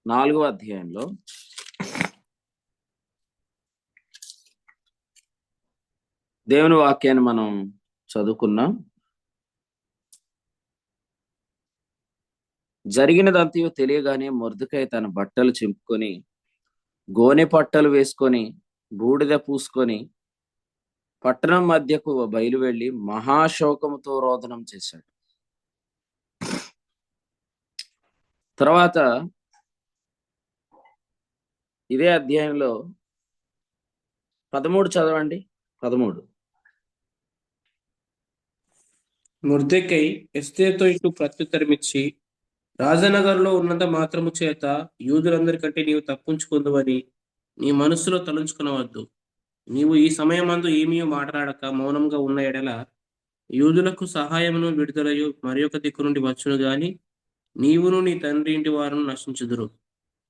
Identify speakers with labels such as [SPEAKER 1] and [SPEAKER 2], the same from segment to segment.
[SPEAKER 1] 4వ అధ్యాయంలో దేవుని వాక్యాన్ని మనం చదువుకున్నాం. జరిగినదంతయు తెలియగానే మొర్దెకై తన బట్టలు చింపుకొని, గోనె పట్టలు వేసుకొని, బూడిద పూసుకొని పట్టణం మధ్యకు బయలు వెళ్లి మహాశోకముతో రోదనం చేశాడు. తర్వాత ఇదే అధ్యాయంలో 13 చదవండి. 13.
[SPEAKER 2] మొర్దెకై ఎస్తేరుతో ఇటు ప్రత్యుత్తరమిచ్చి, రాజనగరులో ఉన్నంత మాత్రము చేత యూదులందరికంటే నీవు తప్పించుకుందువని నీ మనస్సులో తలంచుకునవద్దు. నీవు ఈ సమయమందు ఏమీ మాట్లాడక మౌనంగా ఉన్న ఎడల యూదులకు సహాయమును విడుదలయు మరి ఒక దిక్కు నుండి వచ్చును గాని నీవును నీ తండ్రి ఇంటి వారును నశించుదురు.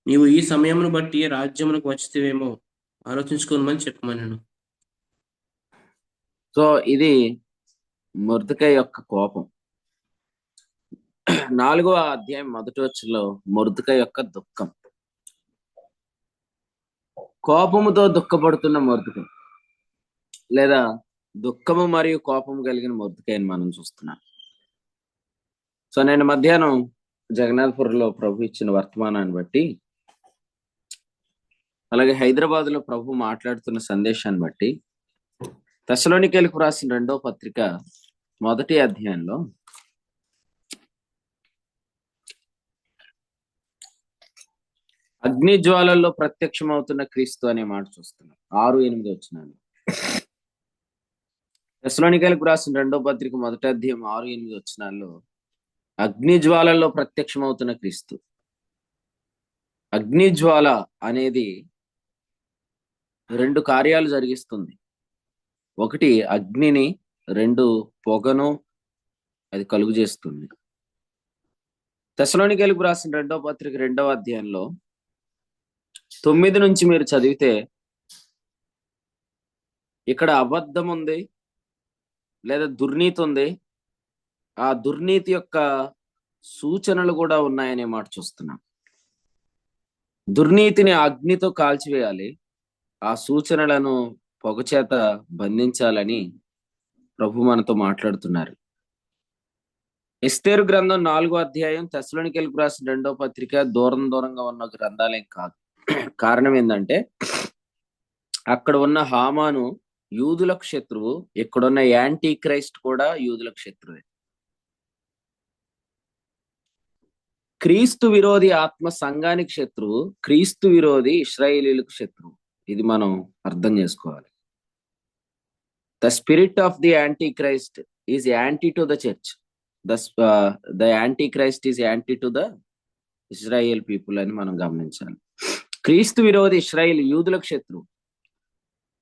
[SPEAKER 2] నీవు ఈ సమయమును బట్టి రాజ్యమునకు వచ్చితేవేమో ఆలోచించుకోమని చెప్పమనను.
[SPEAKER 1] సో ఇది మొర్దెకై యొక్క కోపం. 4వ అధ్యాయం మొదటి వచనంలో మొర్దెకై యొక్క దుఃఖం. కోపముతో దుఃఖపడుతున్న మొర్దెకై లేదా దుఃఖము మరియు కోపము కలిగిన మొర్దెకైని మనం చూస్తున్నాం. సో నేను మధ్యాహ్నం జగన్నాథపురంలో ప్రభు ఇచ్చిన వర్తమానాన్ని బట్టి, అలాగే హైదరాబాద్ లో ప్రభు మాట్లాడుతున్న సందేశాన్ని బట్టి తెస్సలోనికీయులకు రాసిన 2వ పత్రిక 1వ అధ్యాయంలో అగ్ని జ్వాలల్లో ప్రత్యక్షమవుతున్న క్రీస్తు అనే మాట చూస్తున్నాం. 6-8 వచనాలు. తెస్సలోనికీయులకు రాసిన 2వ పత్రిక 1వ అధ్యాయం 6-8 వచనాల్లో అగ్ని జ్వాలల్లో ప్రత్యక్షమవుతున్న క్రీస్తు. అగ్ని జ్వాల అనేది 2 కార్యాలు జరిగిస్తుంది. ఒకటి అగ్నిని, 2 పొగను అది కలుగు చేస్తుంది. తెస్సలోనికీయులకు రాసిన 2వ పత్రిక 2వ అధ్యాయంలో 9 నుంచి మీరు చదివితే ఇక్కడ అబద్ధం ఉంది లేదా దుర్నీతి ఉంది. ఆ దుర్నీతి యొక్క సూచనలు కూడా ఉన్నాయనే మాట చూస్తున్నాం. దుర్నీతిని అగ్నితో కాల్చివేయాలి, ఆ సూచనలను పొగచేత బంధించాలని ప్రభు మనతో మాట్లాడుతున్నారు. ఎస్తేరు గ్రంథం 4వ అధ్యాయం తెస్సలోనికీయులకు రాసిన 2వ పత్రిక దూరంగా ఉన్న గ్రంథాలేం కాదు. కారణం ఏంటంటే అక్కడ ఉన్న హామాను యూదులకు శత్రువు, ఇక్కడున్న యాంటీ క్రైస్ట్ కూడా యూదులకు శత్రువే. క్రీస్తు విరోధి ఆత్మ సంఘానికి శత్రువు, క్రీస్తు విరోధి ఇశ్రాయేలీలకు శత్రువు. ఇది మనం అర్థం చేసుకోవాలి. The spirit of the anti Christ is anti to the church. The anti Christ is anti to the Israel people అని మనం గమనించాలి. క్రీస్తు విరోధి ఇశ్రాయేల్ యూదులకు శత్రువు,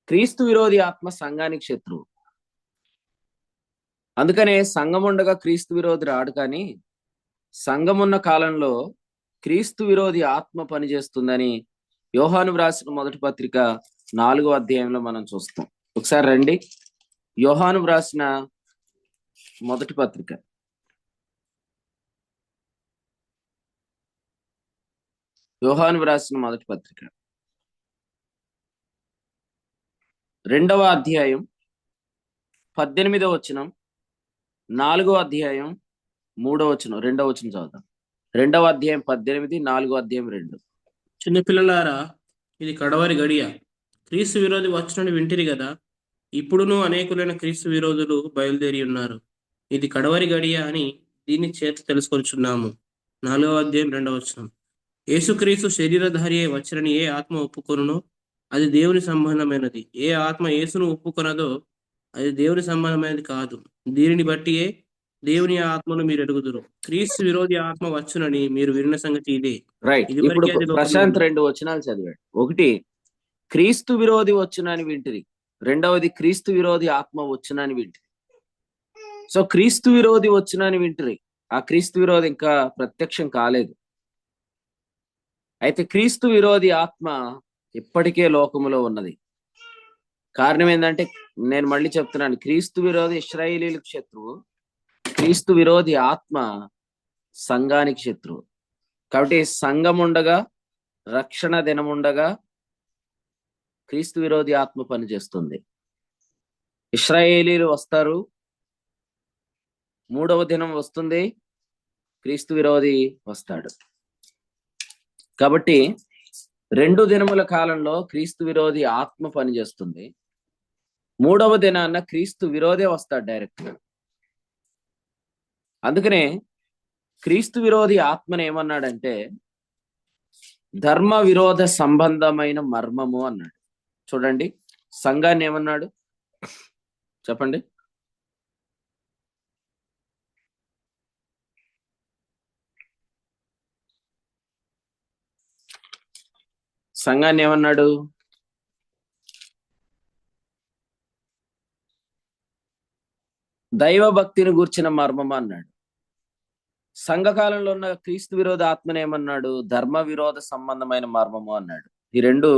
[SPEAKER 1] క్రీస్తు విరోధి ఆత్మ సంఘానికి శత్రువు. అందుకనే సంఘం ఉండగా క్రీస్తు విరోధి రాడు, కానీ సంఘం ఉన్న కాలంలో క్రీస్తు విరోధి ఆత్మ పనిచేస్తుందని యోహాను వ్రాసిన 1వ పత్రిక 4వ అధ్యాయంలో మనం చూస్తాం. ఒకసారి రండి, యోహాను వ్రాసిన 1వ పత్రిక 2వ అధ్యాయం 18వ వచనం, 4వ అధ్యాయం 3వ వచనం, 2వ వచనం చదువుతాం. 2వ అధ్యాయం 18, 4వ అధ్యాయం 2.
[SPEAKER 2] చిన్నపిల్లలారా, ఇది కడవరి గడియ. క్రీస్తు విరోధి వచ్చునని వింటిరి కదా. ఇప్పుడును అనేకులైన క్రీస్తు విరోధులు బయలుదేరి ఉన్నారు. ఇది కడవరి గడియ అని దీన్ని చేత తెలుసుకొచ్చున్నాము. 4వ అధ్యాయం 2వ వచనం. యేసుక్రీస్తు శరీరధారి అయి వచ్చినని ఏ ఆత్మ ఒప్పుకొనునో అది దేవుని సంబంధమైనది. ఏ ఆత్మ యేసును ఒప్పుకొనదో అది దేవుని సంబంధమైనది కాదు. దీనిని బట్టియే దేవుని ఆత్మను మీరు ఎరుగుదురు. క్రీస్తు విరోధి ఆత్మ వచ్చునని మీరు విన్న సంగతి ఇదే.
[SPEAKER 1] రైట్. ఇప్పుడు ప్రశాంత్ 2 వచనాలు చదివాడు. ఒకటి, క్రీస్తు విరోధి వచ్చునని వింటిరి. రెండవది, క్రీస్తు విరోధి ఆత్మ వచ్చునని వింటిరి. సో క్రీస్తు విరోధి వచ్చునని వింటిరి. ఆ క్రీస్తు విరోధి ఇంకా ప్రత్యక్షం కాలేదు. అయితే క్రీస్తు విరోధి ఆత్మ ఇప్పటికే లోకములో ఉన్నది. కారణం ఏంటంటే, నేను మళ్ళీ చెప్తున్నాను, క్రీస్తు విరోధి ఇశ్రాయేలీలకు శత్రువు, క్రీస్తు విరోధి ఆత్మ సంఘానికి శత్రువు. కాబట్టి సంఘం ఉండగా రక్షణ దినముండగా క్రీస్తు విరోధి ఆత్మ పనిచేస్తుంది. ఇశ్రాయేలీలు వస్తారు, 3వ దినం వస్తుంది, క్రీస్తు విరోధి వస్తాడు. కాబట్టి 2 దినముల కాలంలో క్రీస్తు విరోధి ఆత్మ పనిచేస్తుంది. 3వ దినాన్న క్రీస్తు విరోధే వస్తాడు డైరెక్ట్ గా. అందుకనే క్రీస్తు విరోధి ఆత్మను ఏమన్నాడంటే ధర్మ విరోధ సంబంధమైన మర్మము అన్నాడు. చూడండి, సంఘాన్ని ఏమన్నాడు చెప్పండి. సంఘాన్ని ఏమన్నాడు? దైవ భక్తిని గూర్చిన మర్మము అన్నాడు. సంఘకాలంలో ఉన్న క్రీస్తు విరోధ ఆత్మను ఏమన్నాడు? ధర్మ విరోధ సంబంధమైన మర్మము అన్నాడు. ఈ రెండు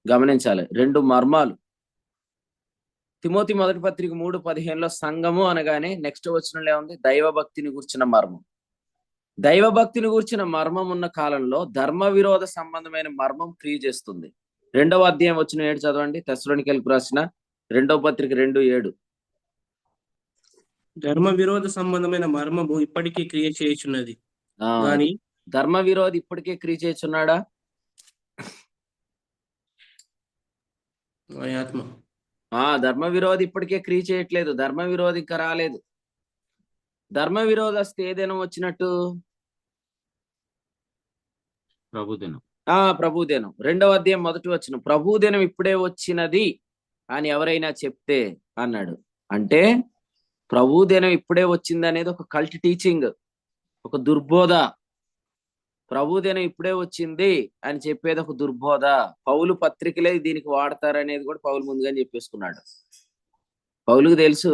[SPEAKER 1] గమనించాలి, 2 మర్మాలు. తిమోతి మొదటి పత్రిక 3:15లో సంఘము అనగానే నెక్స్ట్ వచనంలో ఏముంది? దైవ భక్తిని గూర్చిన మర్మం. దైవ భక్తిని గూర్చిన మర్మం ఉన్న కాలంలో ధర్మ విరోధ సంబంధమైన మర్మం క్రియ చేస్తుంది. 2వ అధ్యాయం వచనం 7 చదవండి. తెస్సలోనికీయులకు రాసిన 2వ పత్రిక 2:7.
[SPEAKER 2] ధర్మ విరోధ సంబంధమైన మర్మము ఇప్పటికీ క్రియ చేయుచున్నది
[SPEAKER 1] ఆ,
[SPEAKER 2] గాని
[SPEAKER 1] ధర్మ విరోధి ఇప్పటికే క్రియ చేస్తున్నాడా?
[SPEAKER 2] వాని ఆత్మ
[SPEAKER 1] ధర్మ విరోధి ఇప్పటికే క్రియ చేయట్లేదు. ధర్మ విరోధి ఇంకా రాలేదు. ధర్మ విరోధి వస్తే ఏ దినం వచ్చినట్టు?
[SPEAKER 3] ప్రభుదినం.
[SPEAKER 1] ప్రభు దినం. 2వ అధ్యాయం మొదటి వచనం, ప్రభు దినం ఇప్పుడే వచ్చినది అని ఎవరైనా చెప్తే అన్నాడు. అంటే ప్రభు దినం ఇప్పుడే వచ్చింది అనేది ఒక కల్ట్ టీచింగ్, ఒక దుర్బోధ. ప్రభు దినం ఇప్పుడే వచ్చింది అని చెప్పేది ఒక దుర్బోధ. పౌలు పత్రికలే దీనికి వాడతారనేది కూడా పౌలు ముందుగానే చెప్పేసుకున్నాడు. పౌలుకు తెలుసు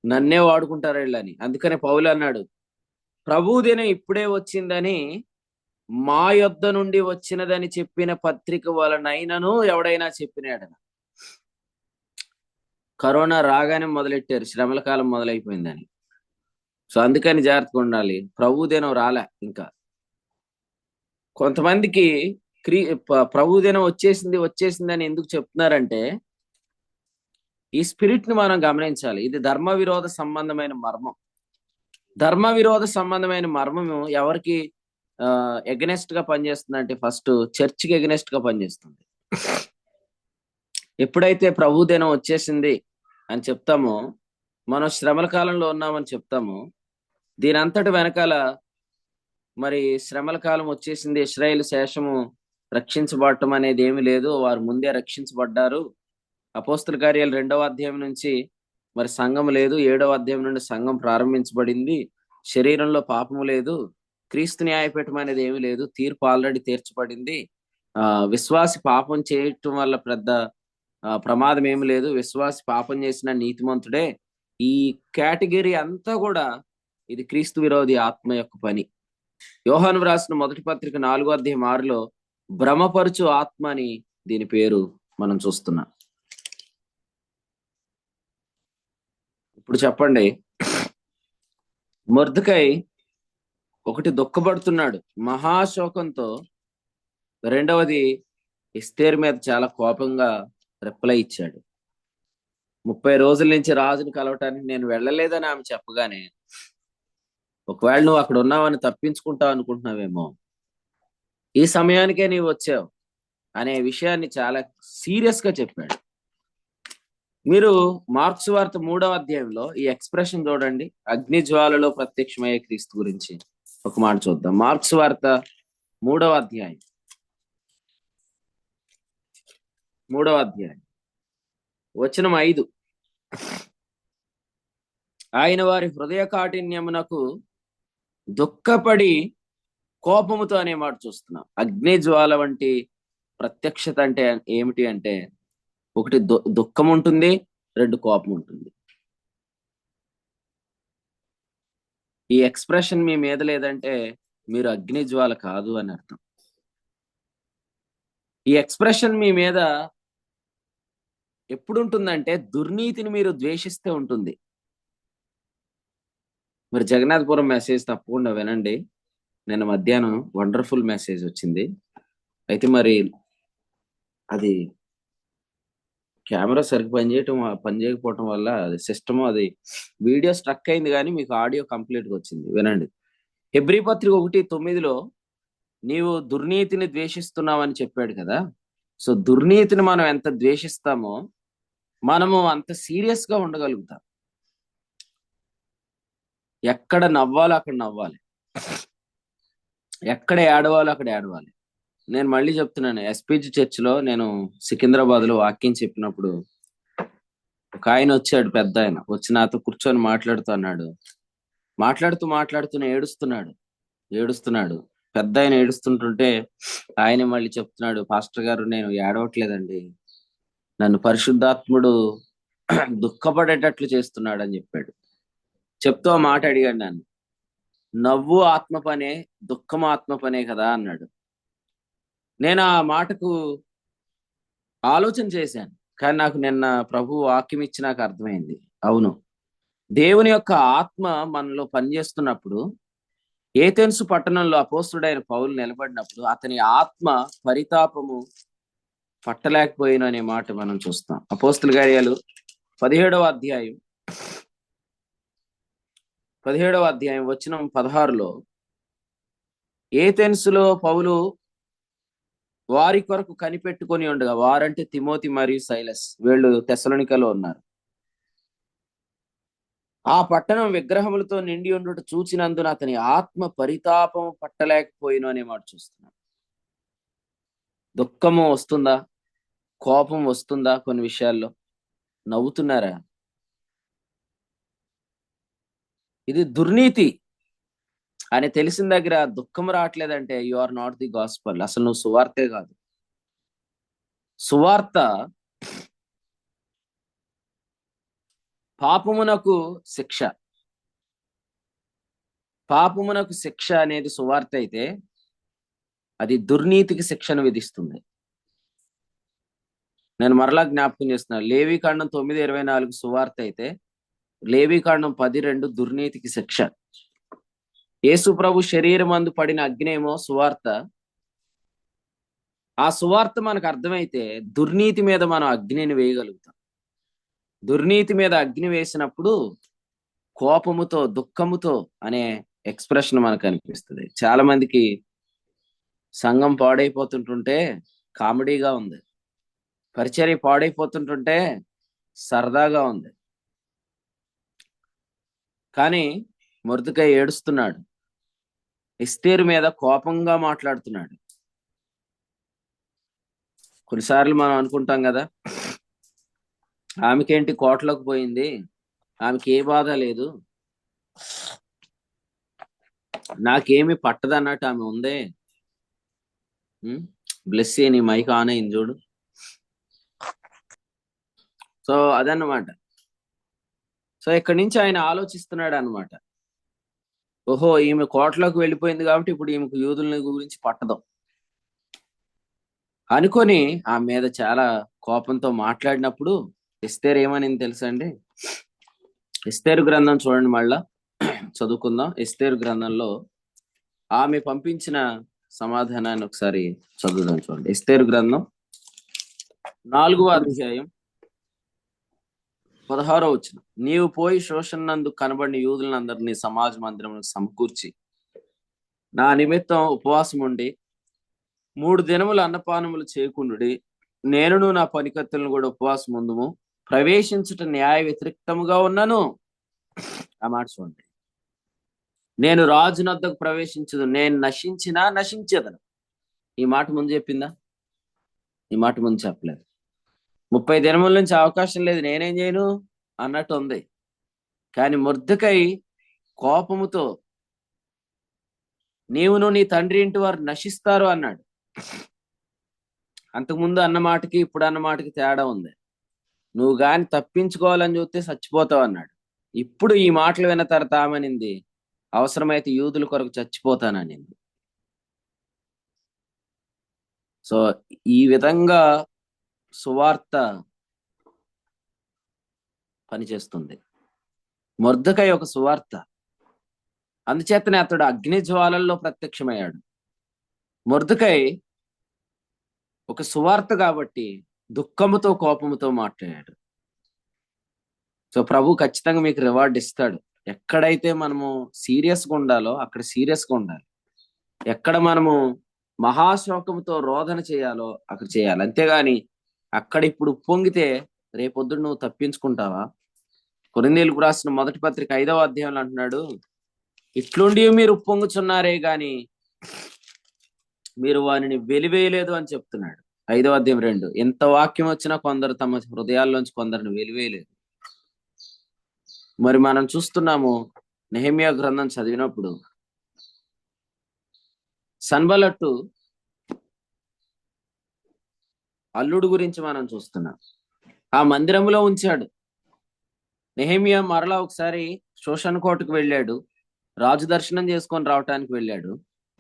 [SPEAKER 1] నన్నే వాడుకుంటారు వీళ్ళని. అందుకనే పౌలు అన్నాడు, ప్రభు దినం ఇప్పుడే వచ్చిందని మా యొద్ద నుండి వచ్చినదని చెప్పిన పత్రిక వలనైనను ఎవడైనా చెప్పినాడన. కరోనా రాగానే మొదలెట్టారు, శ్రమల కాలం మొదలైపోయిందని. సో అందుకని జాగ్రత్తగా ఉండాలి. ప్రభు దినం రాలే ఇంకా. కొంతమందికి ప్రభు దినం వచ్చేసింది అని ఎందుకు చెప్తున్నారంటే ఈ స్పిరిట్ ని మనం గమనించాలి. ఇది ధర్మ విరోధ సంబంధమైన మర్మం. ధర్మ విరోధ సంబంధమైన మర్మము ఎవరికి ఎగనెస్ట్ గా పనిచేస్తుంది అంటే ఫస్ట్ చర్చికి ఎగనెస్ట్ గా పనిచేస్తుంది. ఎప్పుడైతే ప్రభు దినం వచ్చేసింది అని చెప్తామో, మనం శ్రమల కాలంలో ఉన్నామని చెప్తాము, దీని అంతటి వెనకాల మరి శ్రమల కాలం వచ్చేసింది, ఇశ్రాయేలు శేషము రక్షించబడటం అనేది ఏమి లేదు, వారు ముందే రక్షించబడ్డారు. అపోస్తల కార్యాలు 2వ అధ్యాయం నుంచి మరి సంఘం లేదు, 7వ అధ్యాయం నుండి సంఘం ప్రారంభించబడింది, శరీరంలో పాపము లేదు, క్రీస్తు న్యాయపీఠం అనేది ఏమి లేదు, తీర్పు ఆల్రెడీ తీర్చబడింది, విశ్వాసి పాపం చేయటం వల్ల పెద్ద ప్రమాదం ఏమి లేదు, విశ్వాసి పాపం చేసిన నీతిమంతుడే. ఈ కేటగిరీ అంతా కూడా ఇది క్రీస్తు విరోధి ఆత్మ యొక్క పని. యోహాను రాసిన మొదటి పత్రిక 4వ అధ్యాయం 6లో భ్రమపరుచు ఆత్మ అని దీని పేరు మనం చూస్తున్నాం. ఇప్పుడు చెప్పండి, మొర్దెకై ఒకటి దుఃఖపడుతున్నాడు మహాశోకంతో, 2వది ఎస్తేరు మీద చాలా కోపంగా రిప్లై ఇచ్చాడు. 30 రోజుల నుంచి రాజుని కలవటానికి నేను వెళ్ళలేదని ఆమె చెప్పగానే, ఒకవేళ నువ్వు అక్కడ ఉన్నావని తప్పించుకుంటావు అనుకుంటున్నావేమో, ఈ సమయానికే నీవు వచ్చావు అనే విషయాన్ని చాలా సీరియస్ గా చెప్పాడు. మీరు మార్క్స్ వార్త 3వ అధ్యాయంలో ఈ ఎక్స్ప్రెషన్ చూడండి, అగ్ని జ్వాలలో ప్రత్యక్షమయ్యే క్రీస్తు గురించి ఒక మాట చూద్దాం. మార్క్స్ వార్త 3వ అధ్యాయం, 3వ అధ్యాయం వచనం 5, ఆయన వారి హృదయ కాఠిన్యమునకు దుఃఖపడి కోపముతో అనే మాట చూస్తున్నాం. అగ్ని జ్వాల వంటి ప్రత్యక్షత అంటే ఏమిటి అంటే, ఒకటి దుఃఖం ఉంటుంది, 2 కోపం ఉంటుంది. ఈ ఎక్స్ప్రెషన్ మీ మీద లేదంటే మీరు అగ్ని జ్వాల కాదు అని అర్థం. ఈ ఎక్స్ప్రెషన్ మీ మీద ఎప్పుడు ఉంటుందంటే దుర్నీతిని మీరు ద్వేషిస్తే ఉంటుంది. మరి జగన్నాథపురం మెసేజ్ తప్పకుండా వినండి. నిన్న మధ్యాహ్నం వండర్ఫుల్ మెసేజ్ వచ్చింది. అయితే మరి అది కెమెరా సరిగ్గా పనిచేయకపోవటం వల్ల అది సిస్టమ్ అది వీడియో స్ట్రక్ అయింది, కానీ మీకు ఆడియో కంప్లీట్ గా వచ్చింది. వినండి. హెబ్రీ పత్రిక 1:9 నీవు దుర్నీతిని ద్వేషిస్తున్నావని చెప్పాడు కదా. సో దుర్నీతిని మనం ఎంత ద్వేషిస్తామో మనము అంత సీరియస్ గా ఉండగలుగుతాం. ఎక్కడ నవ్వాలో అక్కడ నవ్వాలి, ఎక్కడ ఏడవాలో అక్కడ ఏడవాలి. నేను మళ్ళీ చెప్తున్నాను, ఎస్పీజీ చర్చ్ లో నేను సికింద్రాబాద్ లో వాక్యం చెప్పినప్పుడు ఒక ఆయన వచ్చాడు, పెద్ద ఆయన వచ్చి నాతో కూర్చొని మాట్లాడుతూ ఏడుస్తున్నాడు. పెద్ద ఆయన ఏడుస్తుంటుంటే ఆయన మళ్ళీ చెప్తున్నాడు, పాస్టర్ గారు నేను ఏడవట్లేదండి, నన్ను పరిశుద్ధాత్ముడు దుఃఖపడేటట్లు చేస్తున్నాడు అని చెప్పాడు. చెప్తూ ఆ మాట అడిగాడు నన్ను, నవ్వు ఆత్మ పనే, దుఃఖం ఆత్మ పనే కదా అన్నాడు. నేను ఆ మాటకు ఆలోచన చేశాను, కానీ నాకు నిన్న ప్రభు వాక్యం ఇచ్చి నాకు అర్థమైంది. అవును, దేవుని యొక్క ఆత్మ మనలో పనిచేస్తున్నప్పుడు, ఏథెన్సు పట్టణంలో అపోస్తుడైన పౌలు నిలబడినప్పుడు అతని ఆత్మ పరితాపము పట్టలేకపోయిన అనే మాట మనం చూస్తాం. అపోస్తుల కార్యాలు 17వ అధ్యాయం వచనం 16లో ఏథెన్సులో పౌలు వారి కొరకు కనిపెట్టుకొని ఉండగా, వారంటే తిమోతి మరియు సైలస్, వీళ్ళు తెస్సలోనికలో ఉన్నారు. ఆ పట్టణం విగ్రహములతో నిండి ఉండుట చూచినందున అతని ఆత్మ పరితాపం పట్టలేకపోయిను అనే మాట చూస్తున్నాం. దుఃఖము వస్తుందా, కోపం వస్తుందా? కొన్ని విషయాల్లో నవ్వుతున్నారా? ఇది దుర్నీతి అని తెలిసిన దగ్గర దుఃఖం రావట్లేదంటే you are not the gospel. అసలు నువ్వు సువార్తే కాదు. సువార్త పాపమునకు శిక్ష అనేది సువార్త అయితే, అది దుర్నీతికి శిక్షను విధిస్తుంది. నేను మరలా జ్ఞాపకం చేస్తున్నాను, లేవీకాండం 9:24 సువార్త అయితే, లేవీకాండం 10:2 దుర్నీతికి శిక్ష. యేసు ప్రభు శరీరమందు పడిన అగ్నేమో సువార్త. ఆ సువార్త మనకు అర్థమైతే దుర్నీతి మీద మనం అగ్నిని వేయగలుగుతాం. దుర్నీతి మీద అగ్ని వేసినప్పుడు కోపముతో, దుఃఖముతో అనే ఎక్స్ప్రెషన్ మనకు అనిపిస్తుంది. చాలా మందికి సంఘం పాడైపోతుంటుంటే కామెడీగా ఉంది, పరిచర్య పాడైపోతుంటుంటే సరదాగా ఉంది. కానీ మొర్దెకై ఏడుస్తున్నాడు, ఎస్తేరు మీద కోపంగా మాట్లాడుతున్నాడు. కొన్నిసార్లు మనం అనుకుంటాం కదా, ఆమెకేంటి కోటలోకి పోయింది, ఆమెకి ఏ బాధ లేదు, నాకేమి పట్టదన్నట్టు ఆమె ఉందే. బ్లెస్ నీ మైక్ ఆన్ అయింది చూడు. సో అదన్నమాట. సో ఇక్కడి నుంచి ఆయన ఆలోచిస్తున్నాడు అనమాట, ఓహో ఈమె కోటలోకి వెళ్ళిపోయింది కాబట్టి ఇప్పుడు ఈమెకు యూదుల గురించి పట్టదు అనుకొని ఆమె మీద చాలా కోపంతో మాట్లాడినప్పుడు ఎస్తేరు ఏమని తెలుసండి? ఎస్తేరు గ్రంథం చూడండి, మళ్ళా చదువుకుందాం. ఎస్తేరు గ్రంథంలో ఆమె పంపించిన సమాధానాన్ని ఒకసారి చదువుదాం. చూడండి, ఎస్తేరు గ్రంథం 4వ అధ్యాయం 16వ వచనం. నీవు పోయి శోషణనందు కనబడిన యూదులందరినీ సమాజ మందిరమును సమకూర్చి నా నిమిత్తం ఉపవాసం ఉండి 3 దినములు అన్నపానములు చేయకుండుడి, నేనును నా పనికత్తెలను కూడా ఉపవాసం ఉందుము, ప్రవేశించుట న్యాయ వ్యతిరేక్తముగా ఉన్నాను. ఆ మాట చూడండి. నేను రాజునొద్దకు ప్రవేశించదు, నేను నశించినా నశించేదను. ఈ మాట ముందు చెప్పిందా? ఈ మాట ముందు చెప్పలేదు. 30 దినముల నుంచి అవకాశం లేదు, నేనేం చేయను అన్నట్టు ఉంది. కానీ మొర్దెకై కోపముతో నీవును నీ తండ్రి ఇంటి వారు నశిస్తారు అన్నాడు. అంతకుముందు అన్న మాటకి ఇప్పుడు అన్న మాటకి తేడా ఉంది. నువ్వు గాని తప్పించుకోవాలని చూస్తే చచ్చిపోతావు అన్నాడు. ఇప్పుడు ఈ మాటలు విన్న తర్వాత ఆమెనింది, అవసరమైతే యూదుల కొరకు చచ్చిపోతాననింది. సో ఈ విధంగా సువార్త పనిచేస్తుంది. మొర్దెకై ఒక సువార్త. అందుచేతనే అతడు అగ్ని జ్వాలల్లో ప్రత్యక్షమయ్యాడు. మొర్దెకై ఒక సువార్త కాబట్టి దుఃఖముతో కోపముతో మాట్లాడాడు. సో ప్రభు ఖచ్చితంగా మీకు రివార్డ్ ఇస్తాడు. ఎక్కడైతే మనము సీరియస్గా ఉండాలో అక్కడ సీరియస్గా ఉండాలి. ఎక్కడ మనము మహాశోకంతో రోదన చేయాలో అక్కడ చేయాలి. అంతేగాని అక్కడ ఇప్పుడు పొంగితే రేపొద్దున నువ్వు తప్పించుకుంటావా? కొరింథీయులకు రాసిన మొదటి పత్రిక 5వ అధ్యాయంలో అంటున్నాడు, ఇట్లుండి మీరు ఉప్పొంగుచున్నారే గాని మీరు వారిని వెలివేయలేదు అని చెప్తున్నాడు. 5వ అధ్యాయం 2. ఎంత వాక్యం వచ్చినా కొందరు తమ హృదయాల్లోంచి కొందరిని వెలివేయలేదు. మరి మనం చూస్తున్నాము నెహెమ్యా గ్రంథం చదివినప్పుడు సన్బలట్టు అల్లుడు గురించి మనం చూస్తున్నాం. ఆ మందిరంలో ఉంచాడు. నెహెమ్యా మరలా ఒకసారి శోషణ కోటకు వెళ్ళాడు. రాజు దర్శనం చేసుకొని రావటానికి వెళ్ళాడు.